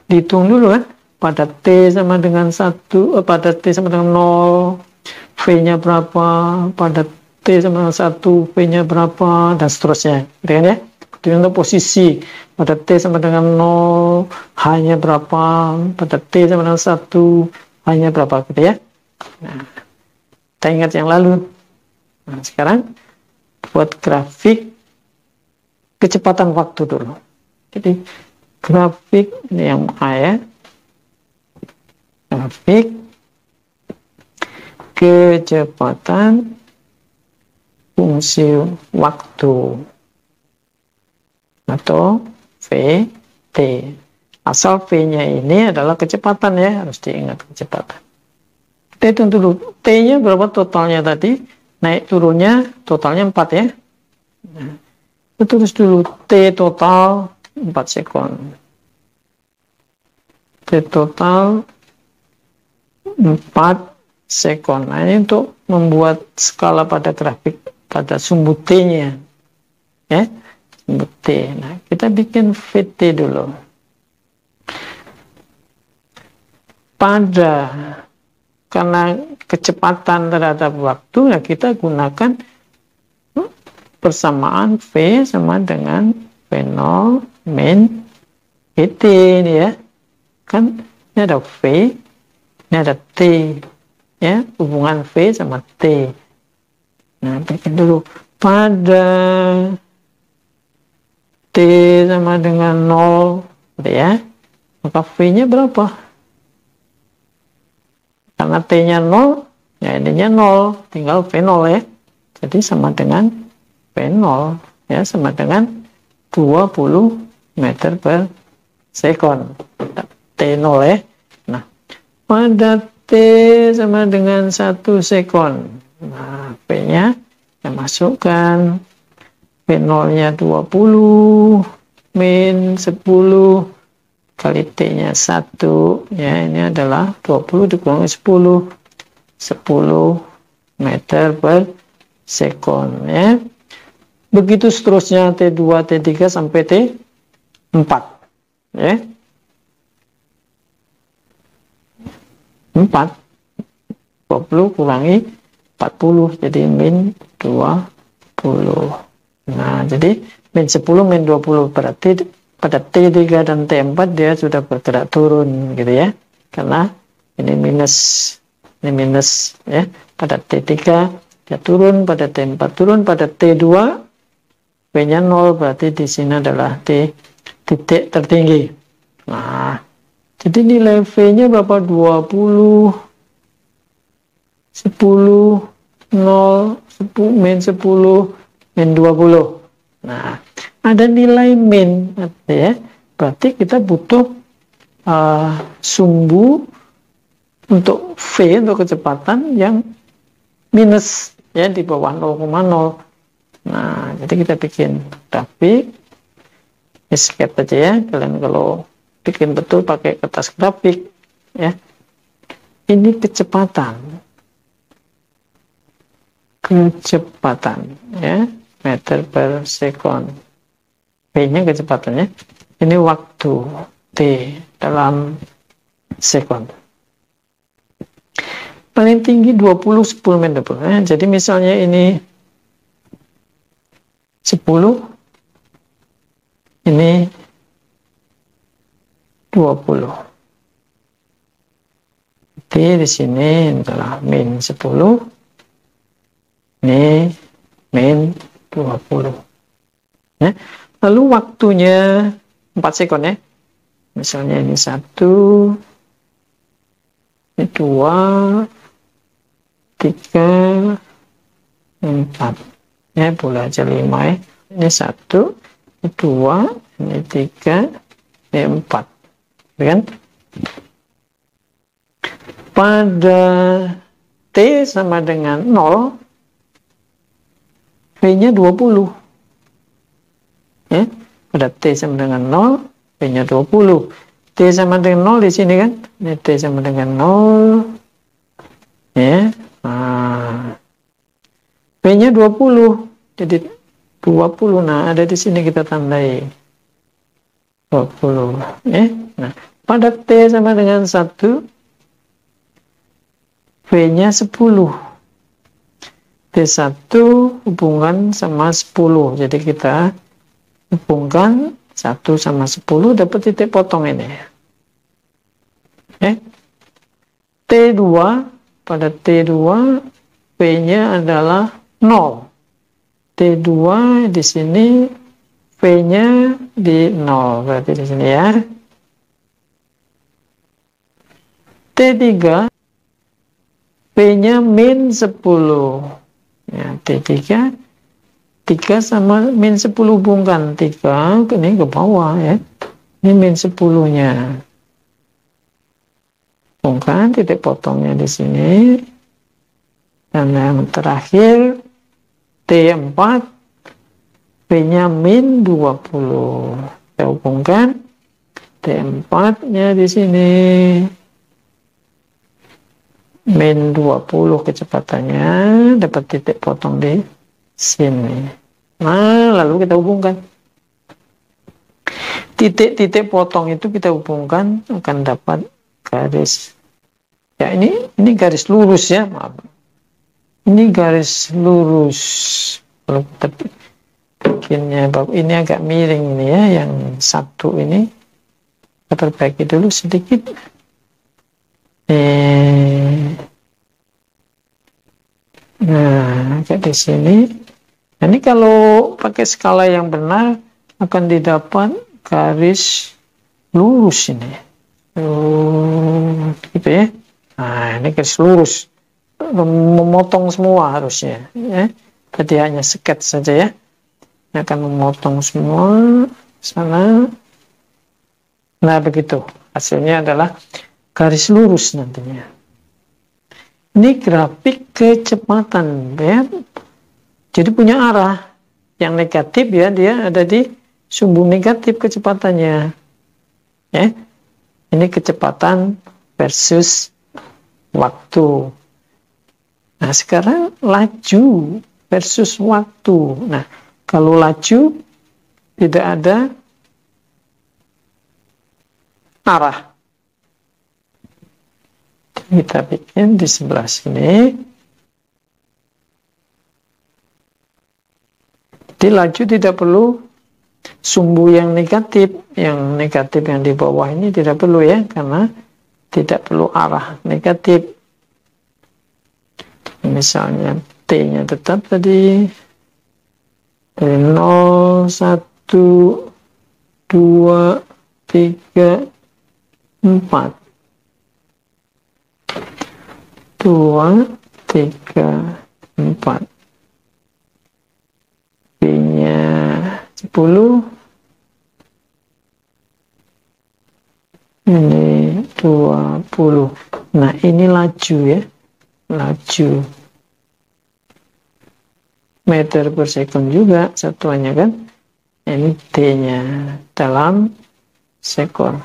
dihitung dulu kan, pada T sama dengan 1, pada T sama dengan 0 V-nya berapa, pada T sama dengan 1 V-nya berapa, dan seterusnya gitu kan ya. Itu untuk posisi, pada T sama dengan 0 H-nya berapa, pada T sama dengan 1 H-nya berapa gitu ya. Nah, kita ingat yang lalu. Nah, sekarang buat grafik kecepatan waktu dulu. Jadi grafik ini yang A ya, grafik kecepatan fungsi waktu atau VT. Asal V-nya ini adalah kecepatan ya, harus diingat kecepatan. Kita hitung dulu T-nya berapa totalnya tadi, naik turunnya totalnya 4 ya. Nah, tulis dulu T total 4 sekon. T total 4 sekon. Nah, ini untuk membuat skala pada grafik pada sumbu T-nya ya, sumbu T. Nah, kita bikin VT dulu. Karena kecepatan terhadap waktu ya, kita gunakan persamaan V sama dengan V0 min VT ini ya. Kan ini ada V, ini ada T ya, hubungan V sama T. Nah, bikin dulu pada T sama dengan 0 gitu ya, maka V-nya berapa? Karena T-nya 0 ya, ininya 0, tinggal V0 ya, jadi sama dengan V0 ya, sama dengan 20 meter per sekon T0 ya. Nah, pada T sama dengan 1 sekon. Nah, P-nya kita masukkan, V0-nya 20 min 10 kali T-nya 1 ya, ini adalah 20 dikurangi 10 meter per sekon ya. Begitu seterusnya T2, T3 sampai T4 ya. 4 20 kurangi 40 jadi min 20. Nah, jadi min 10 min 20 berarti pada T3 dan T4 dia sudah bergerak turun gitu ya, karena ini minus ya. Pada T3 dia turun, pada T4 turun, pada T2 V-nya 0, berarti di sini adalah titik tertinggi. Nah, jadi nilai V-nya berapa? 20 10 0 10 min 10 min 20. Nah, ada nilai min ya, berarti kita butuh sumbu untuk V untuk kecepatan yang minus ya di bawah 0,0. Nah, jadi kita bikin grafik sketch aja ya. Kalian kalau bikin betul pakai kertas grafik ya. Ini kecepatan ya, meter per second. V-nya kecepatannya. Ini waktu T dalam second. Paling tinggi 20 10 meter per second. Jadi misalnya ini 10, ini 20. Jadi di sini adalah min 10, ini min 20. Ya. Lalu waktunya 4 sekon ya. Misalnya ini 1, ini 2, 3, 4. Ya, boleh aja 5 ya. Ini 1, ini 2, ini 3, ini 4. Kan? Pada T sama dengan 0, V-nya 20. Ya, pada T sama dengan 0, V-nya 20. T sama dengan 0 di sini kan? Ini T sama dengan 0. Ya. Nah, V-nya 20. Jadi 20. Nah, ada di sini kita tandai 20. Ya. Nah, pada T sama dengan 1, V-nya 10. T1 hubungan sama 10. Jadi kita hubungkan 1 sama 10 dapat titik potong ini. T2, pada T2 V-nya adalah 0. T2 di sini V-nya di 0. Berarti di sini ya. T3 V-nya min 10. Ya, T3 3 sama min 10 hubungkan 3 ini ke bawah ya. Ini min 10-nya. Hubungkan titik potongnya di sini. Dan yang terakhir T4 V-nya min 20. Kita hubungkan T4-nya di sini. Min 20 kecepatannya, dapat titik potong di sini. Nah, lalu kita hubungkan. Titik-titik potong itu kita hubungkan akan dapat garis. Ya, ini garis lurus ya, maaf. Ini garis lurus. Kalau kita bikinnya ini agak miring ini ya, yang satu ini kita perbaiki dulu sedikit. Nah, kayak di sini. Nah, ini kalau pakai skala yang benar akan didapat garis lurus ini. Gitu ya. Nah, ini garis lurus. Memotong semua harusnya. Ya. Jadi hanya sketch saja ya. Ini akan memotong semua sana. Nah, begitu. Hasilnya adalah garis lurus nantinya. Ini grafik kecepatan ya. Jadi punya arah yang negatif ya, dia ada di sumbu negatif kecepatannya. Ya. Ini kecepatan versus waktu. Nah, sekarang laju versus waktu. Nah, kalau laju tidak ada arah. Kita bikin di sebelah sini. Jadi laju tidak perlu sumbu yang negatif yang di bawah ini tidak perlu ya, karena tidak perlu arah negatif. Misalnya T-nya tetap tadi dari 0, 1, 2, 3, 4. 2, 3, 4. B-nya 10. Ini 20. Nah, ini laju ya. Laju. Meter per second juga satuannya kan. Ini T-nya dalam sekon.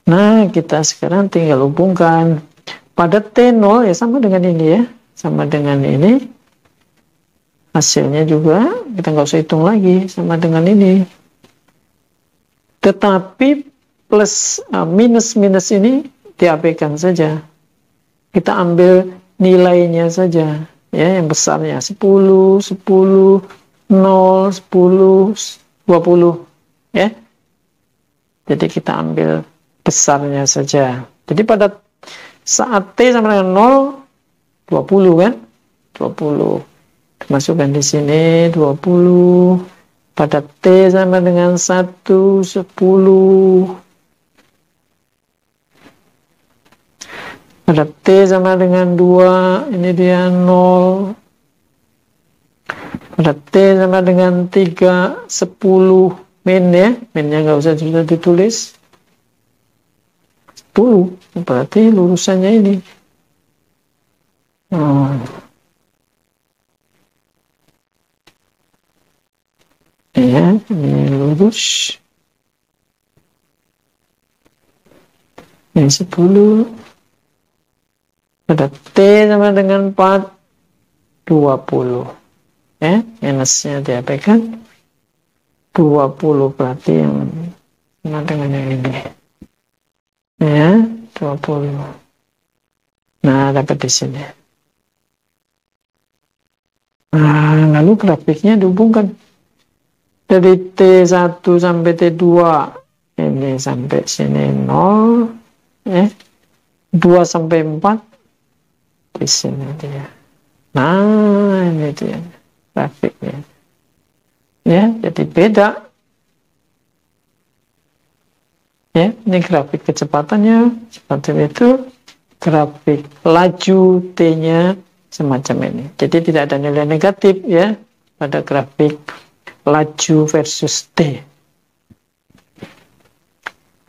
Nah, kita sekarang tinggal hubungkan. Pada T0 ya sama dengan ini ya. Sama dengan ini. Hasilnya juga kita nggak usah hitung lagi. Sama dengan ini. Tetapi plus minus ini diabaikan saja. Kita ambil nilainya saja. Ya, yang besarnya 10, 10, 0, 10, 20. Ya. Jadi kita ambil besarnya saja. Jadi pada saat T sama dengan 0, 20 kan? 20. Masukkan di sini 20. Pada T sama dengan 1, 10. Pada T sama dengan 2, ini dia 0. Pada T sama dengan 3, 10. Min ya, minnya nggak usah sudah ditulis. 10, berarti lurusannya ini. Ya, ini lurus. Ini 10. Pada T sama dengan 4, 20. Ya, minusnya diabaikan. 20 berarti yang sama dengan yang ini. Ya, 20. Nah, dapat di sini. Nah, lalu grafiknya dihubungkan. Dari T1 sampai T2. Ini sampai sini 0. 2 sampai 4. Di sini dia. Nah, ini dia grafiknya. Ya, jadi beda. Ya, ini grafik kecepatannya seperti itu. Grafik laju T-nya semacam ini. Jadi tidak ada nilai negatif ya pada grafik laju versus T.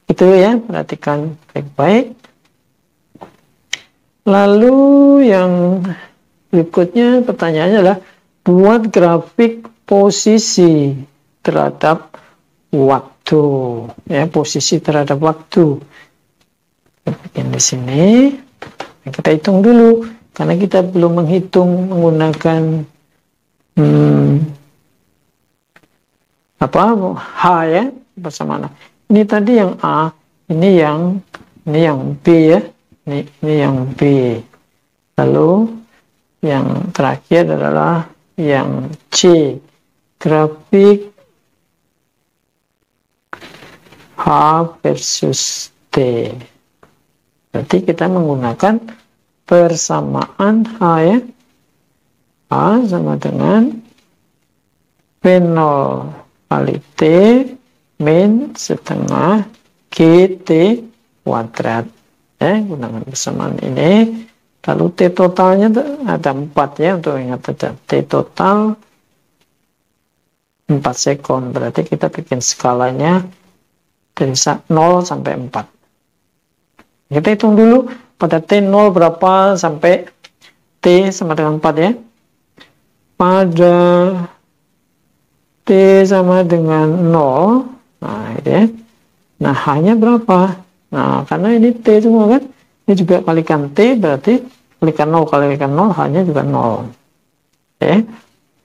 Itu ya, perhatikan baik-baik. Lalu yang berikutnya pertanyaannya adalah buat grafik posisi terhadap waktu, ya, posisi terhadap waktu. Kita bikin di sini. Kita hitung dulu karena kita belum menghitung menggunakan H ya bersama. Ini tadi yang A, ini yang B ya, ini yang B. Lalu yang terakhir adalah yang C, grafik H versus T. Berarti kita menggunakan persamaan H ya. H sama dengan P0 kali T min setengah GT kuadrat. Gunakan persamaan ini. Lalu T totalnya ada 4 ya, untuk ingat saja. T total 4 sekon. Berarti kita bikin skalanya dari 0 sampai 4. Kita hitung dulu pada T0 berapa sampai T sama dengan 4 ya. Pada T sama dengan 0, nah ini ya. Nah, hanya berapa? Nah, karena ini T semua kan, ini juga kalikan T, berarti kalikan 0 kalikan 0, hanya juga 0. Oke.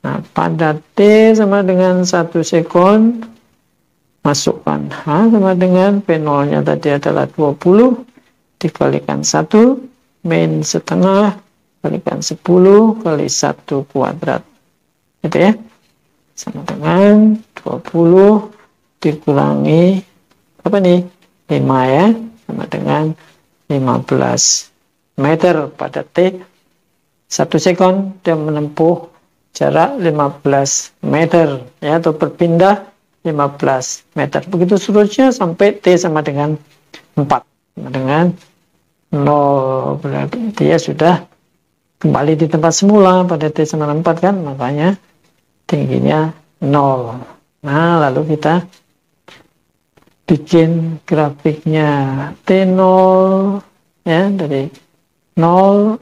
Nah, pada T sama dengan 1 sekon, masukkan H sama dengan P0-nya tadi adalah 20, dikalikan 1, min setengah, kalikan 10, kali 1 kuadrat. Gitu ya. Sama dengan 20 dikurangi, apa nih? 5 ya, sama dengan 15 meter pada T. 1 sekon dia menempuh jarak 15 meter ya, atau berpindah 15 meter. Begitu seterusnya sampai T sama dengan 4. Sama dengan 0, berarti dia sudah kembali di tempat semula pada T sama 4 kan, makanya tingginya 0. Nah, lalu kita bikin grafiknya T0 ya, dari 0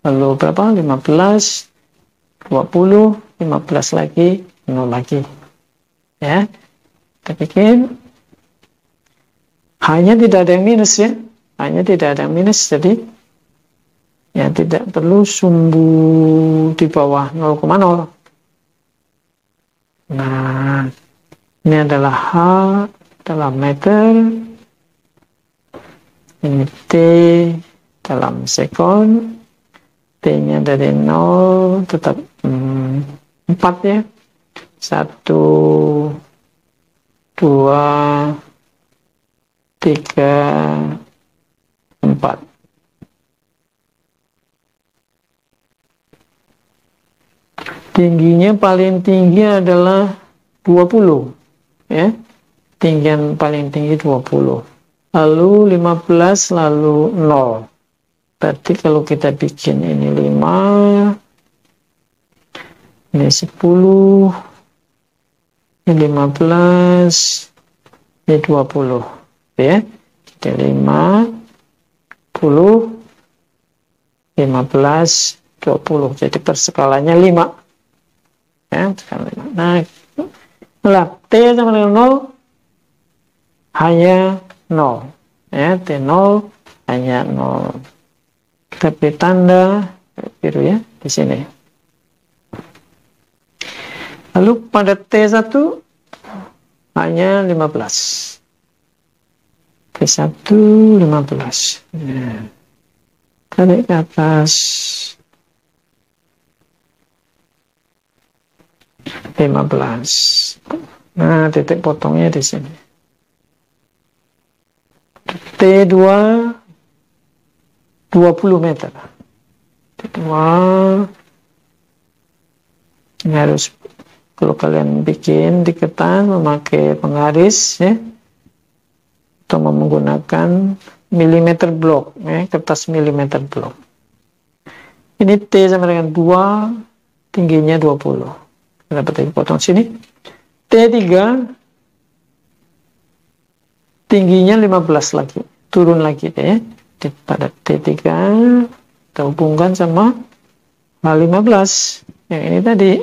lalu berapa, 15, 20, 15 lagi, 0 lagi ya. Kita bikin hanya tidak ada yang minus ya, hanya tidak ada yang minus, jadi ya tidak perlu sumbu di bawah 0,0. Nah, ini adalah H dalam meter, ini T dalam sekon, T-nya dari 0 tetap 4 ya, 1, 2, 3, 4. Tingginya paling tinggi adalah 20 ya, tinggian paling tinggi 20, lalu 15, lalu 0. Berarti kalau kita bikin ini 5, ini 10, ini 15, ini 20 ya. Jadi 5, 10, 15, 20. Jadi perskalanya 5 ya, nah, T sama dengan 0 hanya 0 ya, T0 hanya 0. Kita beri tanda biru ya di sini. Lalu pada T1 hanya 15. T1 15. Nah, tarik ke atas 15. Nah, titik potongnya di sini. T2 20 meter. T2 ini harus, kalau kalian bikin diketan memakai penggaris ya, atau menggunakan milimeter blok ya, kertas milimeter blok. Ini T sama dengan 2, tingginya 20. Dapat potong sini. T3 tingginya 15 lagi, turun lagi ya. Pada T3 kita hubungkan sama H15 yang ini tadi.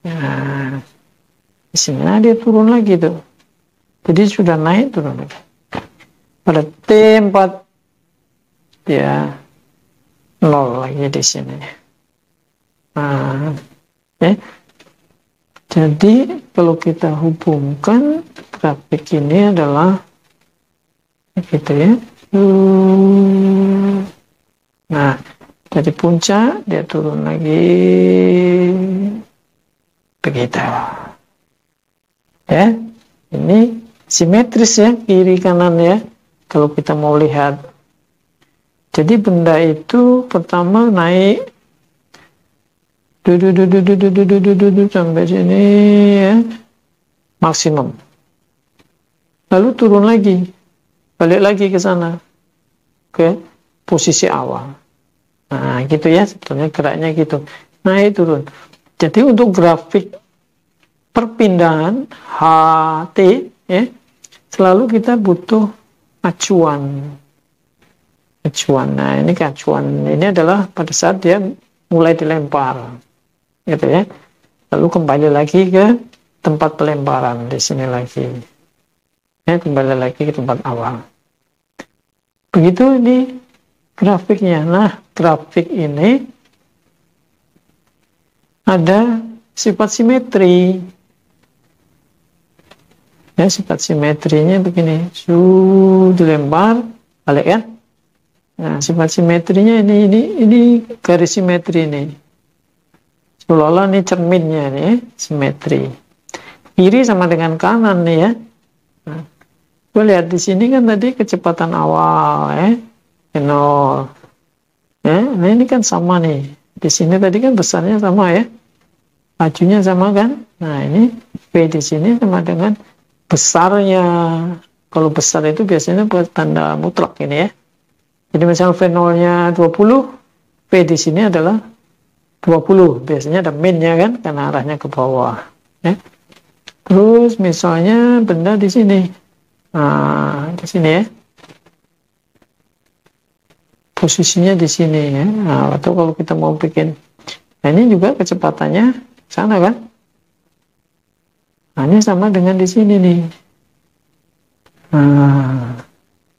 Nah, di sini dia turun lagi tuh. Jadi sudah naik, turun lagi. Pada T4 ya 0 lagi di sini. Nah, ya. Jadi kalau kita hubungkan grafik ini adalah gitu ya. Nah, dari puncak dia turun lagi begitu ya. Ini simetris ya, kiri kanan ya, kalau kita mau lihat. Jadi benda itu pertama naik sampai sini ya, maksimum, lalu turun lagi, balik lagi ke sana, ke posisi awal. Nah gitu ya, sebetulnya geraknya gitu, naik turun. Jadi untuk grafik perpindahan HT ya, selalu kita butuh acuan. Nah ini acuan ini adalah pada saat dia mulai dilempar gitu ya, lalu kembali lagi ke tempat pelemparan di sini lagi ya, kembali lagi ke tempat awal. Begitu ini grafiknya. Nah, grafik ini ada sifat simetri ya, sifat simetrinya begini, dilempar balik kan. Nah, sifat simetrinya ini garis simetri ini. Seolah-olah ini cerminnya nih, simetri. Kiri sama dengan kanan nih ya. Nah, gue lihat di sini kan tadi kecepatan awal ya, 0. Ya, nah ini kan sama nih. Di sini tadi kan besarnya sama ya. Majunya sama kan? Nah, ini V di sini sama dengan besarnya. Kalau besar itu biasanya buat tanda mutlak ini ya. Jadi misal V0-nya 20, V di sini adalah 20, biasanya ada min-nya kan, karena arahnya ke bawah ya. Terus misalnya benda di sini. Nah, di sini ya. Posisinya di sini ya. Nah, atau kalau kita mau bikin, nah ini juga kecepatannya sana kan? Nah, ini sama dengan di sini nih. Nah,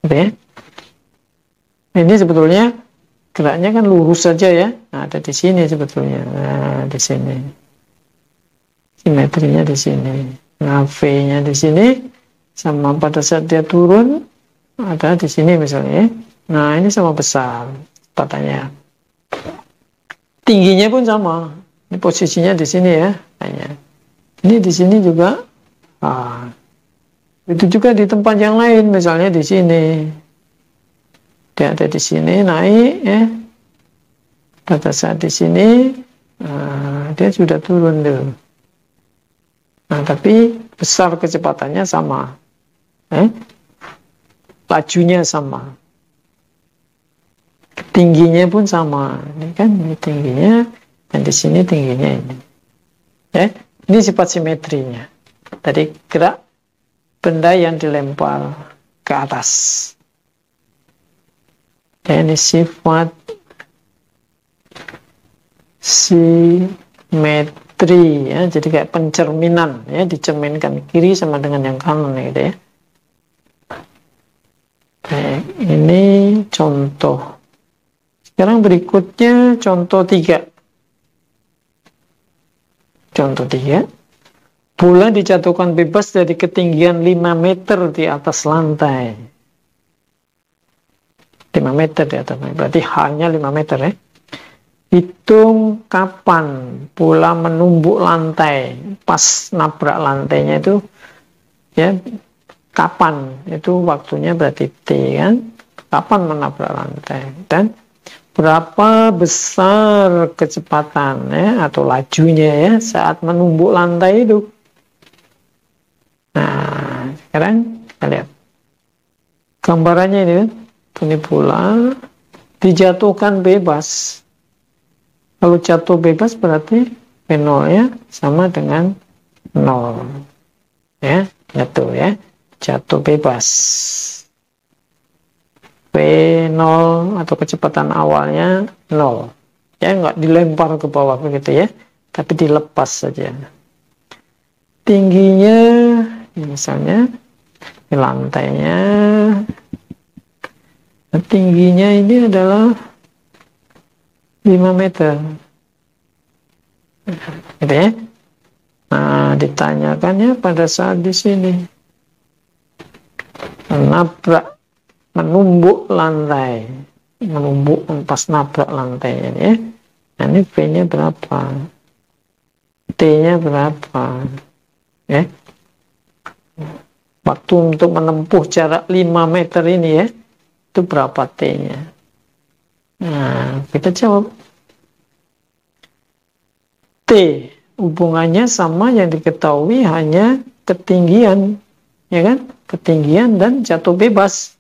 gitu ya. Ini sebetulnya geraknya kan lurus saja ya. Nah, ada di sini sebetulnya. Nah, di sini. Simetrinya di sini. Nah, V-nya di sini sama pada saat dia turun ada di sini misalnya. Nah, ini sama besar kecepatannya. Tingginya pun sama. Ini posisinya di sini ya. Hanya. Ini di sini juga. Nah, itu juga di tempat yang lain, misalnya di sini. Dia ada di sini naik ya. Pada saat di sini dia sudah turun dulu. Nah, tapi besar kecepatannya sama. Lajunya sama. Tingginya pun sama. Ini kan ini tingginya dan di sini tingginya ini. Ya, ini sifat simetrinya. Tadi gerak benda yang dilempar ke atas. Ya, ini sifat simetri ya, jadi kayak pencerminan ya, dicerminkan kiri sama dengan yang kanan gitu ya. Baik, ini contoh. Sekarang berikutnya contoh 3. Contoh 3. Bola dijatuhkan bebas dari ketinggian 5 meter di atas lantai. 5 meter di atas lantai, berarti hanya 5 meter ya. Hitung kapan bola menumbuk lantai, pas nabrak lantainya itu ya, kapan itu waktunya berarti T kan, kapan menabrak lantai, dan berapa besar kecepatan ya, atau lajunya ya saat menumbuk lantai itu. Nah, sekarang kita lihat gambarannya ini bola dijatuhkan bebas. Kalau jatuh bebas berarti V0 ya sama dengan 0 ya, jatuh ya, jatuh bebas. V0 atau kecepatan awalnya 0 ya, nggak dilempar ke bawah begitu ya, tapi dilepas saja. Tingginya misalnya di lantainya, tingginya ini adalah 5 meter gitu ya. Nah, ditanyakannya pada saat di sini menabrak, menumbuk lantai, menumbuk pas nabrak lantai ini ya. Nah, ini V-nya berapa, T-nya berapa ya, waktu untuk menempuh jarak 5 meter ini ya, itu berapa T-nya. Nah, kita jawab T hubungannya sama yang diketahui hanya ketinggian ya kan, ketinggian dan jatuh bebas.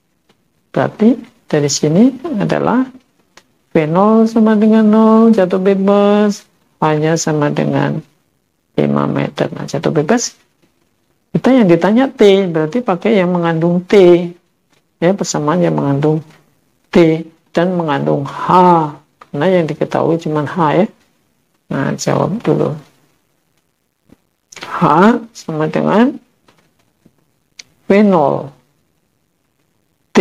Berarti dari sini adalah V0 sama dengan 0, jatuh bebas hanya sama dengan 5 meter. Nah, jatuh bebas kita yang ditanya T, berarti pakai yang mengandung T ya, persamaan yang mengandung T dan mengandung H, karena yang diketahui cuma H ya. Nah, jawab dulu. H sama dengan V0 T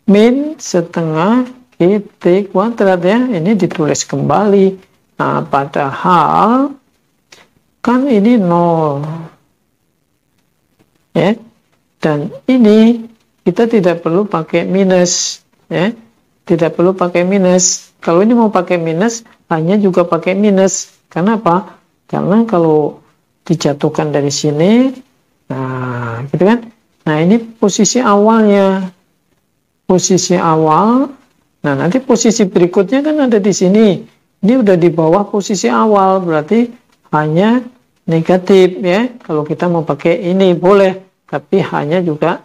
min setengah GT kuadrat ya, ini ditulis kembali. Nah, padahal kan ini 0 ya, dan ini kita tidak perlu pakai minus ya, tidak perlu pakai minus. Kalau ini mau pakai minus, hanya juga pakai minus. Karena apa? Karena kalau dijatuhkan dari sini, nah gitu kan, nah ini posisi awalnya, posisi awal. Nah, nanti posisi berikutnya kan ada di sini, ini udah di bawah posisi awal, berarti hanya negatif ya. Kalau kita mau pakai ini boleh, tapi hanya juga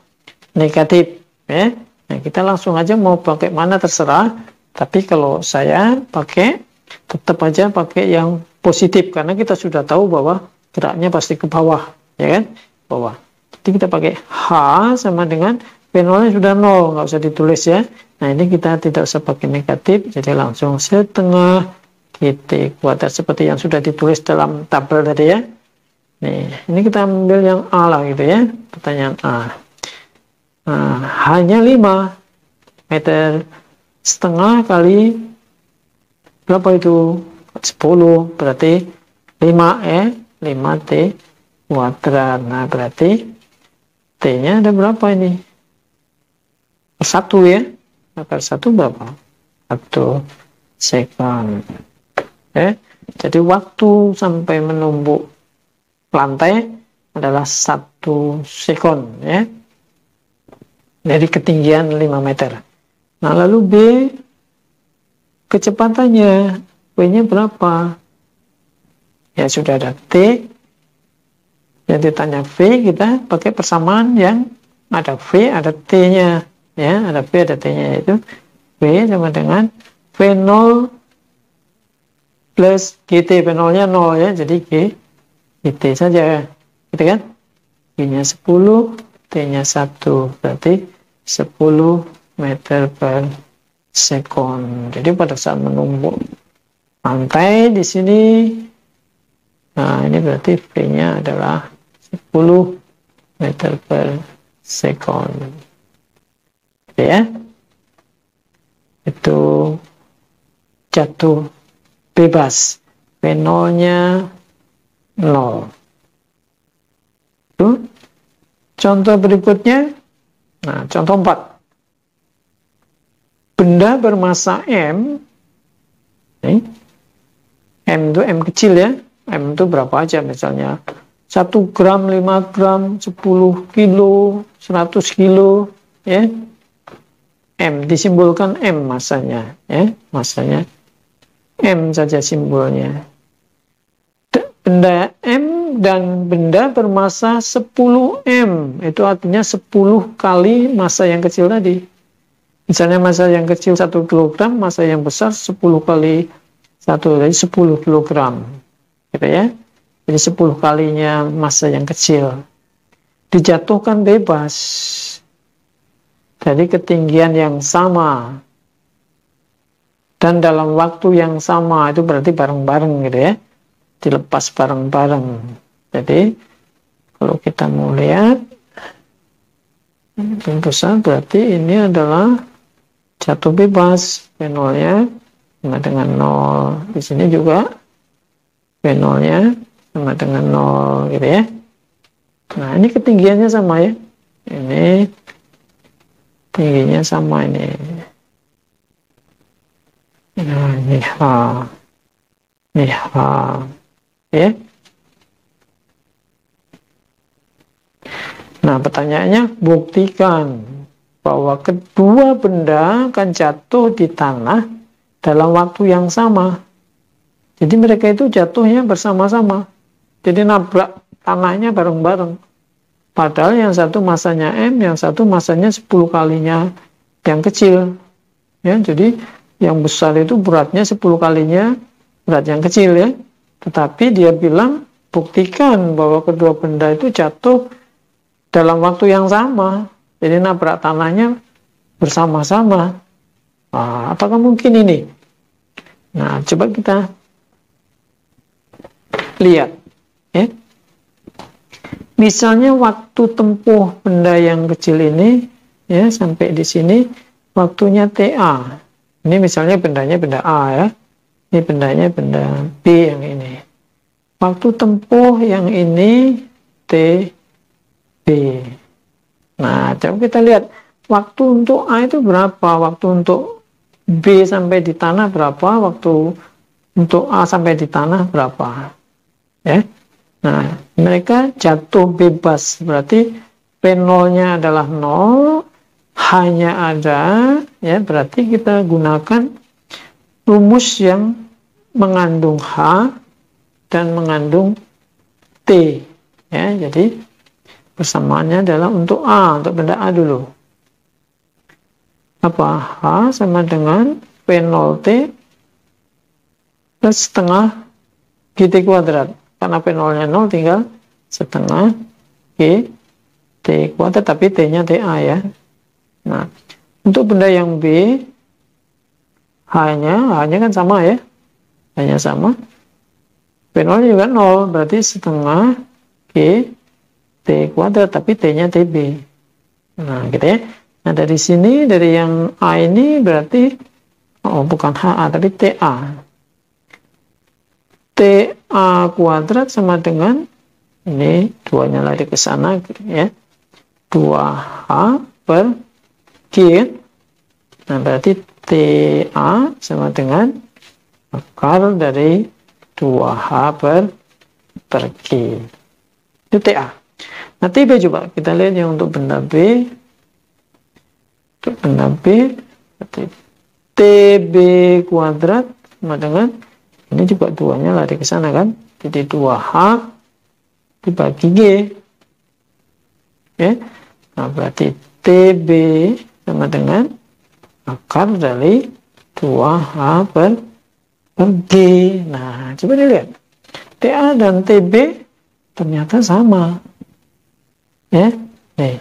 negatif ya. Nah, kita langsung aja mau pakai mana terserah, tapi kalau saya pakai tetap aja pakai yang positif karena kita sudah tahu bahwa geraknya pasti ke bawah, ya kan? Bawah. Jadi kita pakai H sama dengan V0-nya sudah 0, nggak usah ditulis ya. Nah, ini kita tidak usah pakai negatif, jadi langsung setengah GT kuadrat seperti yang sudah ditulis dalam tabel tadi ya. Nih, ini kita ambil yang A lah gitu ya. Pertanyaan A. Nah, hanya 5 meter setengah kali berapa itu? 10, berarti 5 5T kuadrat. Nah, berarti T-nya ada berapa ini? Per 1 ya. Nah, per 1 berapa? 1 second. Jadi waktu sampai menumbuk lantai adalah 1 second ya. Dari ketinggian 5 meter. Nah, lalu B, kecepatannya, V-nya berapa? Ya, sudah ada T. Yang ditanya V, kita pakai persamaan yang ada V, ada T-nya. Ya, ada V, ada T-nya, yaitu V sama dengan V0 plus GT. V0-nya 0 ya, jadi GT saja. Gitu kan? V-nya 10, T-nya 1, berarti 10 meter per second. Jadi pada saat menumbuk lantai di sini, nah ini berarti V-nya adalah 10 meter per second. Oke ya. Itu jatuh bebas. V0-nya 0. Itu contoh berikutnya. Nah, contoh 4. Benda bermasa M, ini, M itu M kecil ya, M itu berapa aja misalnya, 1 gram, 5 gram, 10 kilo, 100 kilo, ya, M, disimbolkan M masanya, ya, masanya, M saja simbolnya. Benda M dan benda bermasa 10 M, itu artinya 10 kali massa yang kecil tadi. Misalnya massa yang kecil 1 kg, massa yang besar 10 kali 1, jadi 10 kg. Gitu ya. Jadi 10 kalinya massa yang kecil. Dijatuhkan bebas. Jadi ketinggian yang sama. Dan dalam waktu yang sama, itu berarti bareng-bareng gitu ya. Dilepas bareng-bareng. Jadi kalau kita mau lihat ini besar, berarti ini adalah jatuh bebas. V0-nya sama dengan 0. Di sini juga V0-nya sama dengan 0 gitu ya. Nah, ini ketinggiannya sama ya. Ini tingginya sama ini. Nah, ini H. Ini H. Ya. Nah, pertanyaannya, buktikan bahwa kedua benda akan jatuh di tanah dalam waktu yang sama. Jadi mereka itu jatuhnya bersama-sama. Jadi nabrak tanahnya bareng-bareng. Padahal yang satu masanya M, yang satu masanya 10 kalinya yang kecil. Ya, jadi yang besar itu beratnya 10 kalinya berat yang kecil ya. Tetapi dia bilang, buktikan bahwa kedua benda itu jatuh dalam waktu yang sama. Jadi nabrak tanahnya bersama-sama. Nah, apakah mungkin ini? Nah, coba kita lihat. Ya. Misalnya waktu tempuh benda yang kecil ini, ya sampai di sini, waktunya TA. Ini misalnya bendanya benda A ya. Ini bendanya benda B yang ini. Waktu tempuh yang ini TB. Nah, coba kita lihat. Waktu untuk A itu berapa? Waktu untuk B sampai di tanah berapa? Waktu untuk A sampai di tanah berapa? Ya. Nah, mereka jatuh bebas. Berarti P0-nya adalah 0. Hanya ada. Ya, berarti kita gunakan rumus yang mengandung H dan mengandung T. Ya, jadi persamaannya adalah untuk A, untuk benda A dulu. Apa? H sama dengan P0T plus setengah GT kuadrat. karena P0-nya 0 tinggal setengah G T kuadrat, tapi T-nya TA ya. Nah, untuk benda yang B, H-nya kan sama ya. H-nya sama. P0 juga 0, berarti setengah G T kuadrat, tapi T-nya TB. Nah, gitu ya. Nah, dari sini, dari yang A ini berarti, oh bukan HA, tapi TA. TA kuadrat sama dengan, ini 2-nya lari ke sana, ya. 2H per G. Nah, berarti TA sama dengan akar dari 2H per G. Itu TA. Nah, TB coba kita lihat yang untuk benda B. Untuk benda B, berarti TB kuadrat sama dengan, ini juga 2-nya lari ke sana kan, jadi 2H dibagi G. Oke. Nah, berarti TB sama dengan akar dari 2H per G. Nah, coba dilihat. TA dan TB ternyata sama. Ya, nih.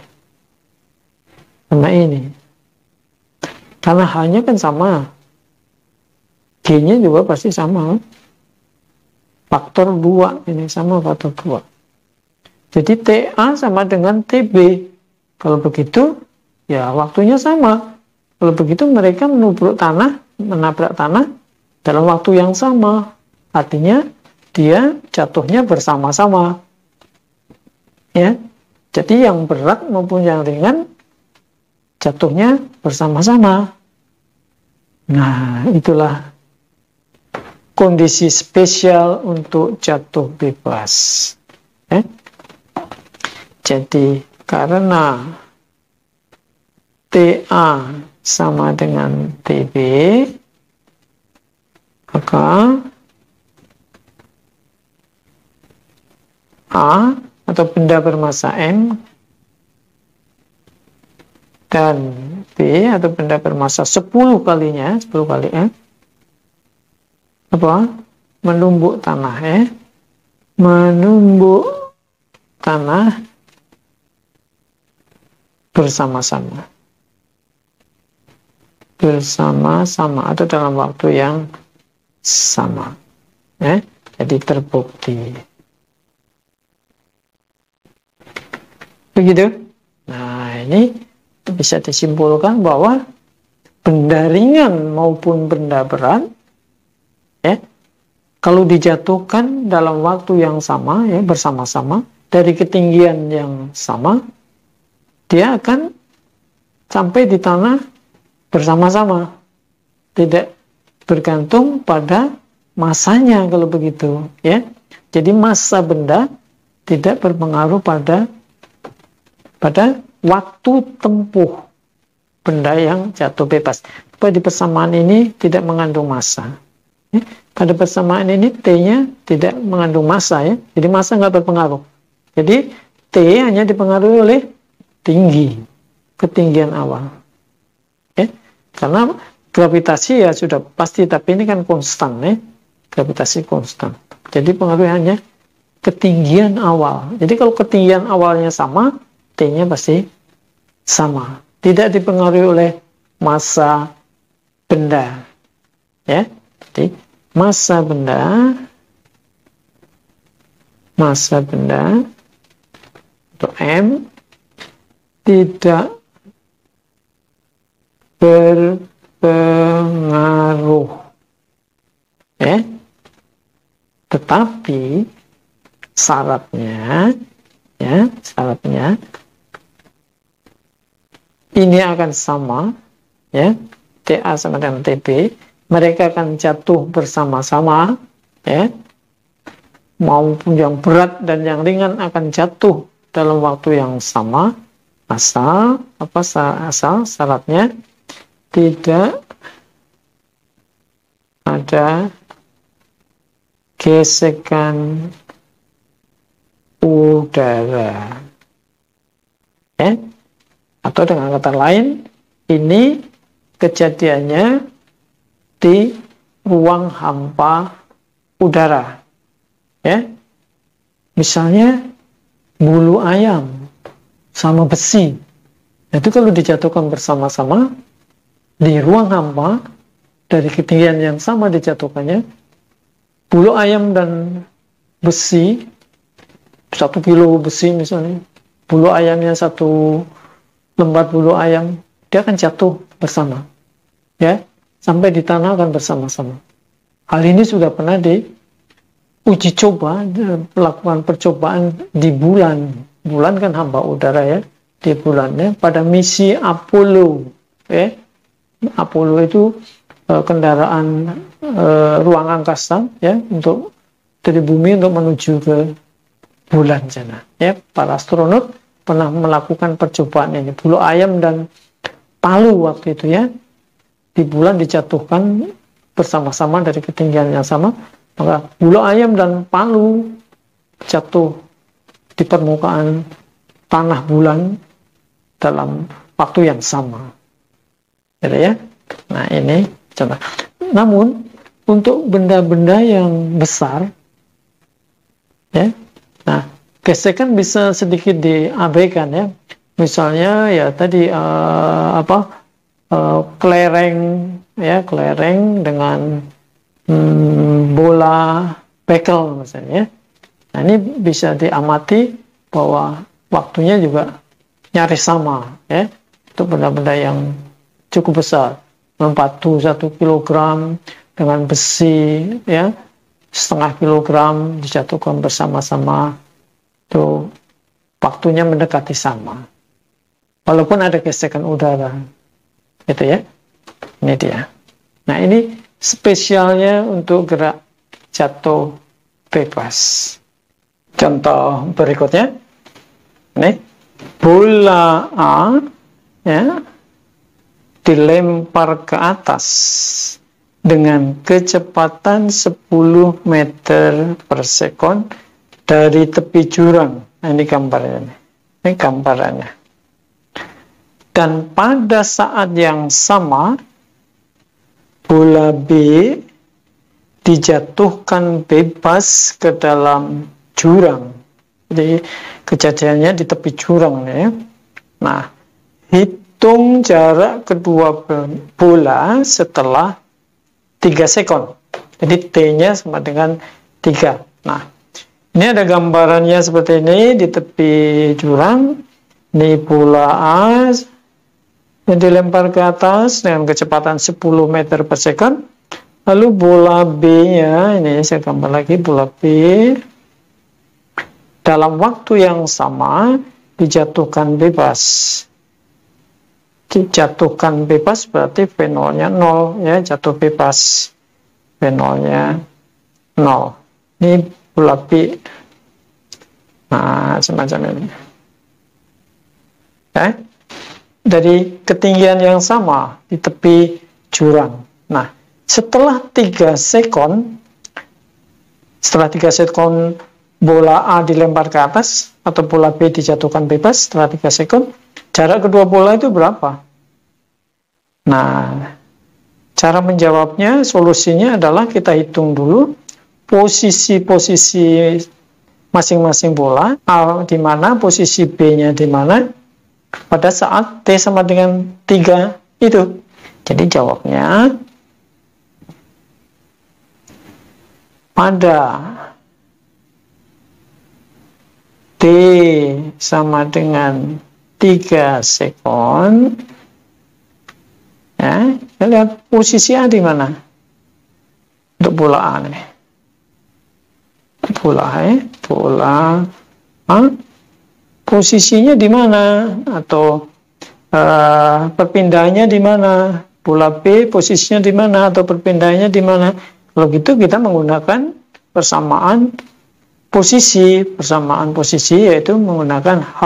Sama ini. Karena H-nya kan sama. G-nya juga pasti sama. Faktor 2. Ini sama faktor 2. Jadi TA sama dengan TB. Kalau begitu, ya waktunya sama. Kalau begitu mereka menabrak tanah dalam waktu yang sama. Artinya dia jatuhnya bersama-sama. Ya. Jadi yang berat maupun yang ringan jatuhnya bersama-sama. Nah, itulah kondisi spesial untuk jatuh bebas. Jadi karena TA sama dengan TB, maka A atau benda bermassa M dan B atau benda bermassa 10 kalinya, 10 kali M, menumbuk tanah menumbuk tanah bersama-sama atau dalam waktu yang sama. Jadi terbukti. Begitu. Nah, ini bisa disimpulkan bahwa benda ringan maupun benda berat, kalau dijatuhkan dalam waktu yang sama, bersama-sama, dari ketinggian yang sama, dia akan sampai di tanah bersama-sama. Tidak bergantung pada masanya kalau begitu. Jadi massa benda tidak berpengaruh pada waktu tempuh benda yang jatuh bebas. Pada persamaan ini tidak mengandung massa. Pada persamaan ini T-nya tidak mengandung massa, jadi massa nggak berpengaruh. Jadi T hanya dipengaruhi oleh ketinggian awal. Karena gravitasi ya sudah pasti, tapi ini kan konstan, gravitasi konstan. Jadi pengaruhnya hanya ketinggian awal. Jadi kalau ketinggian awalnya sama, T-nya pasti sama. Tidak dipengaruhi oleh massa benda. Jadi massa benda untuk M tidak berpengaruh. Tetapi syaratnya ini akan sama, TA sama dengan TB, mereka akan jatuh bersama-sama, maupun yang berat dan yang ringan akan jatuh dalam waktu yang sama, asal syaratnya tidak ada gesekan udara. Atau dengan kata lain, ini kejadiannya di ruang hampa udara. Misalnya bulu ayam sama besi. Itu kalau dijatuhkan bersama-sama di ruang hampa dari ketinggian yang sama dijatuhkannya, bulu ayam dan besi, 1 kilo besi misalnya, bulu ayamnya 1 lembar bulu ayam, dia akan jatuh bersama, ya, sampai di tanah akan bersama-sama. Hal ini sudah pernah diuji coba, melakukan percobaan di bulan. Bulan kan hamba udara ya, di bulannya pada misi Apollo, ya. Apollo itu kendaraan ruang angkasa ya, untuk dari bumi untuk menuju ke bulan sana. Ya, para astronot pernah melakukan percobaan ini. Bulu ayam dan palu waktu itu ya di bulan dijatuhkan bersama-sama dari ketinggian yang sama, maka bulu ayam dan palu jatuh di permukaan tanah bulan dalam waktu yang sama. Gitu ya. Nah, ini contoh. Namun untuk benda-benda yang besar ya, nah gesekan bisa sedikit diabaikan ya. Misalnya ya tadi kelereng ya, kelereng dengan bola bekel misalnya. Nah, ini bisa diamati bahwa waktunya juga nyaris sama ya, untuk benda-benda yang cukup besar. Batu 1 kilogram dengan besi ya 0,5 kilogram dijatuhkan bersama-sama, itu waktunya mendekati sama walaupun ada gesekan udara, gitu ya. Ini dia. Nah, ini spesialnya untuk gerak jatuh bebas. Contoh berikutnya, nih bola A ya dilempar ke atas dengan kecepatan 10 meter per sekon dari tepi jurang. Nah, ini gambarnya. Ini gambarannya. Dan pada saat yang sama, bola B dijatuhkan bebas ke dalam jurang. Jadi kejadiannya di tepi jurang ya. Nah, hitung jarak kedua bola setelah 3 sekon. Jadi T-nya sama dengan 3. Nah, ini ada gambarannya seperti ini di tepi jurang. Ini bola A yang dilempar ke atas dengan kecepatan 10 meter per sekon. Lalu bola B-nya, ini saya gambar lagi, bola B dalam waktu yang sama dijatuhkan bebas. Dijatuhkan bebas berarti V0-nya 0 ya, jatuh bebas. V0-nya 0. Ini bola B. Nah, semacam ini. Dari ketinggian yang sama di tepi jurang. Nah, setelah 3 sekon, bola A dilempar ke atas atau bola B dijatuhkan bebas setelah 3 sekon, jarak kedua bola itu berapa? Nah, cara menjawabnya, solusinya adalah kita hitung dulu posisi-posisi masing-masing bola, A di mana, posisi B-nya di mana, pada saat T sama dengan 3 itu. Jadi jawabnya pada T sama dengan 3 sekon ya, kita lihat posisi A di mana untuk bola A nih. Bola A posisinya di mana, atau perpindahannya di mana, bola B posisinya di mana atau perpindahannya di mana. Kalau gitu kita menggunakan persamaan posisi, yaitu menggunakan H.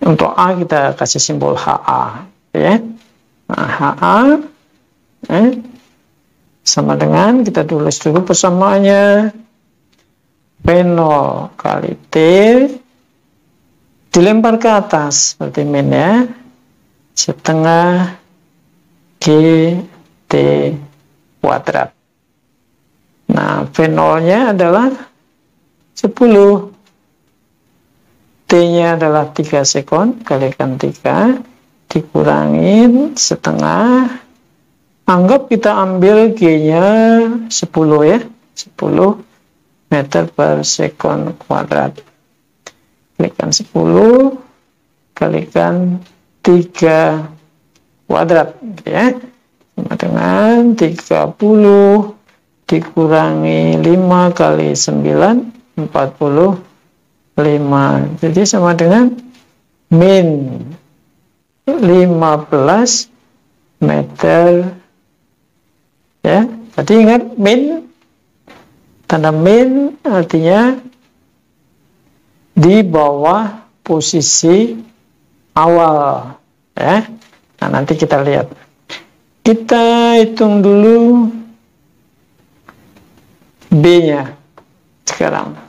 Untuk A kita kasih simbol HA ya. Nah, HA sama dengan, kita tulis dulu persamaannya, P0 kali T dilempar ke atas seperti min ya, setengah GT kuadrat. Nah, V0-nya adalah 10. T-nya adalah 3 sekon, kalikan 3, dikurangin setengah. Anggap kita ambil G-nya 10 ya, 10 meter per sekon kuadrat. Kalikan 10, kalikan 3 kuadrat, ya. Sama dengan 30 dikurangi 5 kali 9, 45. Jadi sama dengan min 15 meter. Ya, tadi ingat min, tanda min artinya di bawah posisi awal. Ya, nah nanti kita lihat. Kita hitung dulu B-nya sekarang.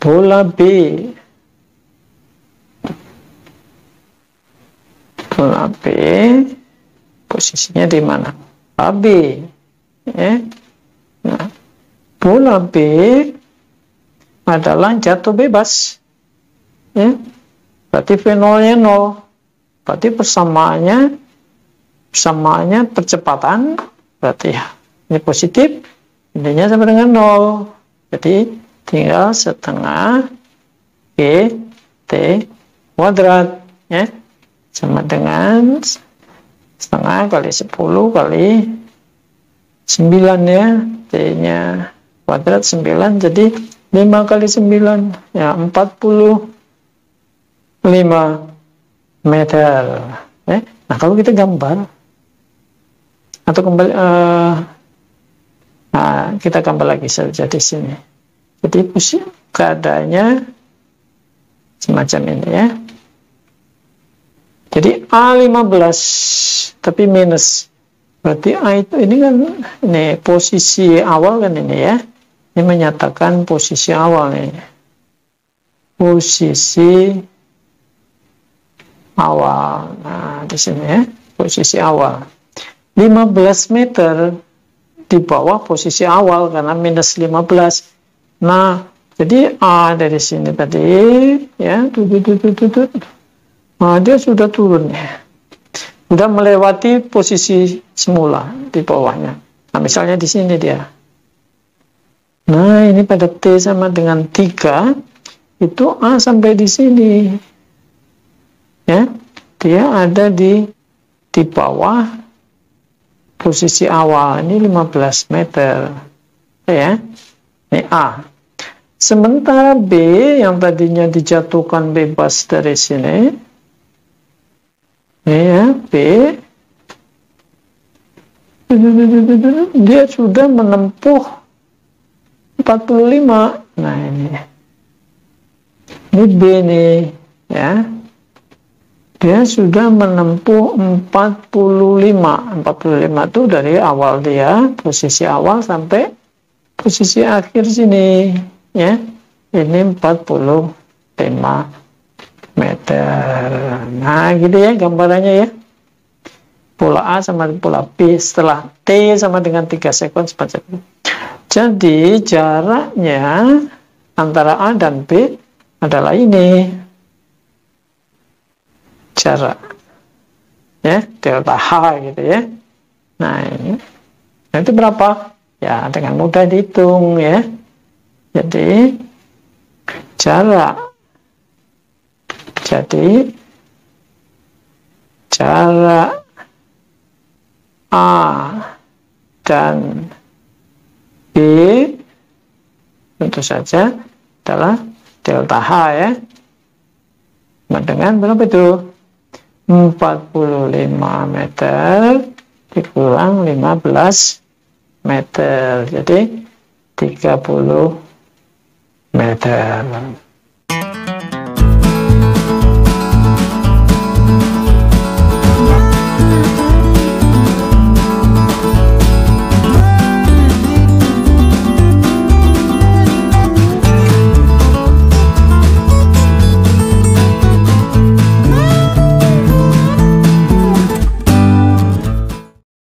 Bola B. Bola B posisinya di mana? AB. Ya. Nah, bola B adalah jatuh bebas. Ya. Berarti V0-nya 0. Berarti persamaannya percepatan. Berarti ini positif. Intinya sama dengan 0. Jadi tinggal setengah T kuadrat. Ya. Sama dengan setengah kali 10 kali 9 ya, T-nya kuadrat 9, jadi 5 kali 9 ya 45 meter ya. Nah kalau kita gambar atau kembali nah, kita gambar lagi saja di sini. Jadi posisi keadaannya semacam ini ya. Jadi A15 tapi minus. Berarti A itu ini kan ini posisi awal kan ini ya. Ini menyatakan posisi awal nih. Posisi awal. Nah, di sini ya, posisi awal. 15 meter di bawah posisi awal karena minus 15. Nah, jadi A dari sini tadi ya, nah, dia sudah turun ya. Sudah melewati posisi semula di bawahnya. Nah, misalnya di sini dia. Nah, ini pada T sama dengan 3, itu A sampai di sini. Ya, dia ada di bawah posisi awal. Ini 15 meter. Ya, ini A. Sementara B yang tadinya dijatuhkan bebas dari sini, ya, B dia sudah menempuh 45. Nah ini B nih ya, dia sudah menempuh 45 itu dari awal dia, posisi awal sampai posisi akhir sini ya, ini 45 meter. Nah gitu ya gambarannya ya, pola A sama pola B setelah T sama dengan 3 sekon sepanjang itu. Jadi jaraknya antara A dan B adalah ini jarak ya, delta H gitu ya. Nah ini, nah itu berapa ya, dengan mudah dihitung ya. Jadi jarak A dan B tentu saja adalah delta H ya. Dengan berapa itu? 45 meter dikurang 15 meter. Jadi 30 meter.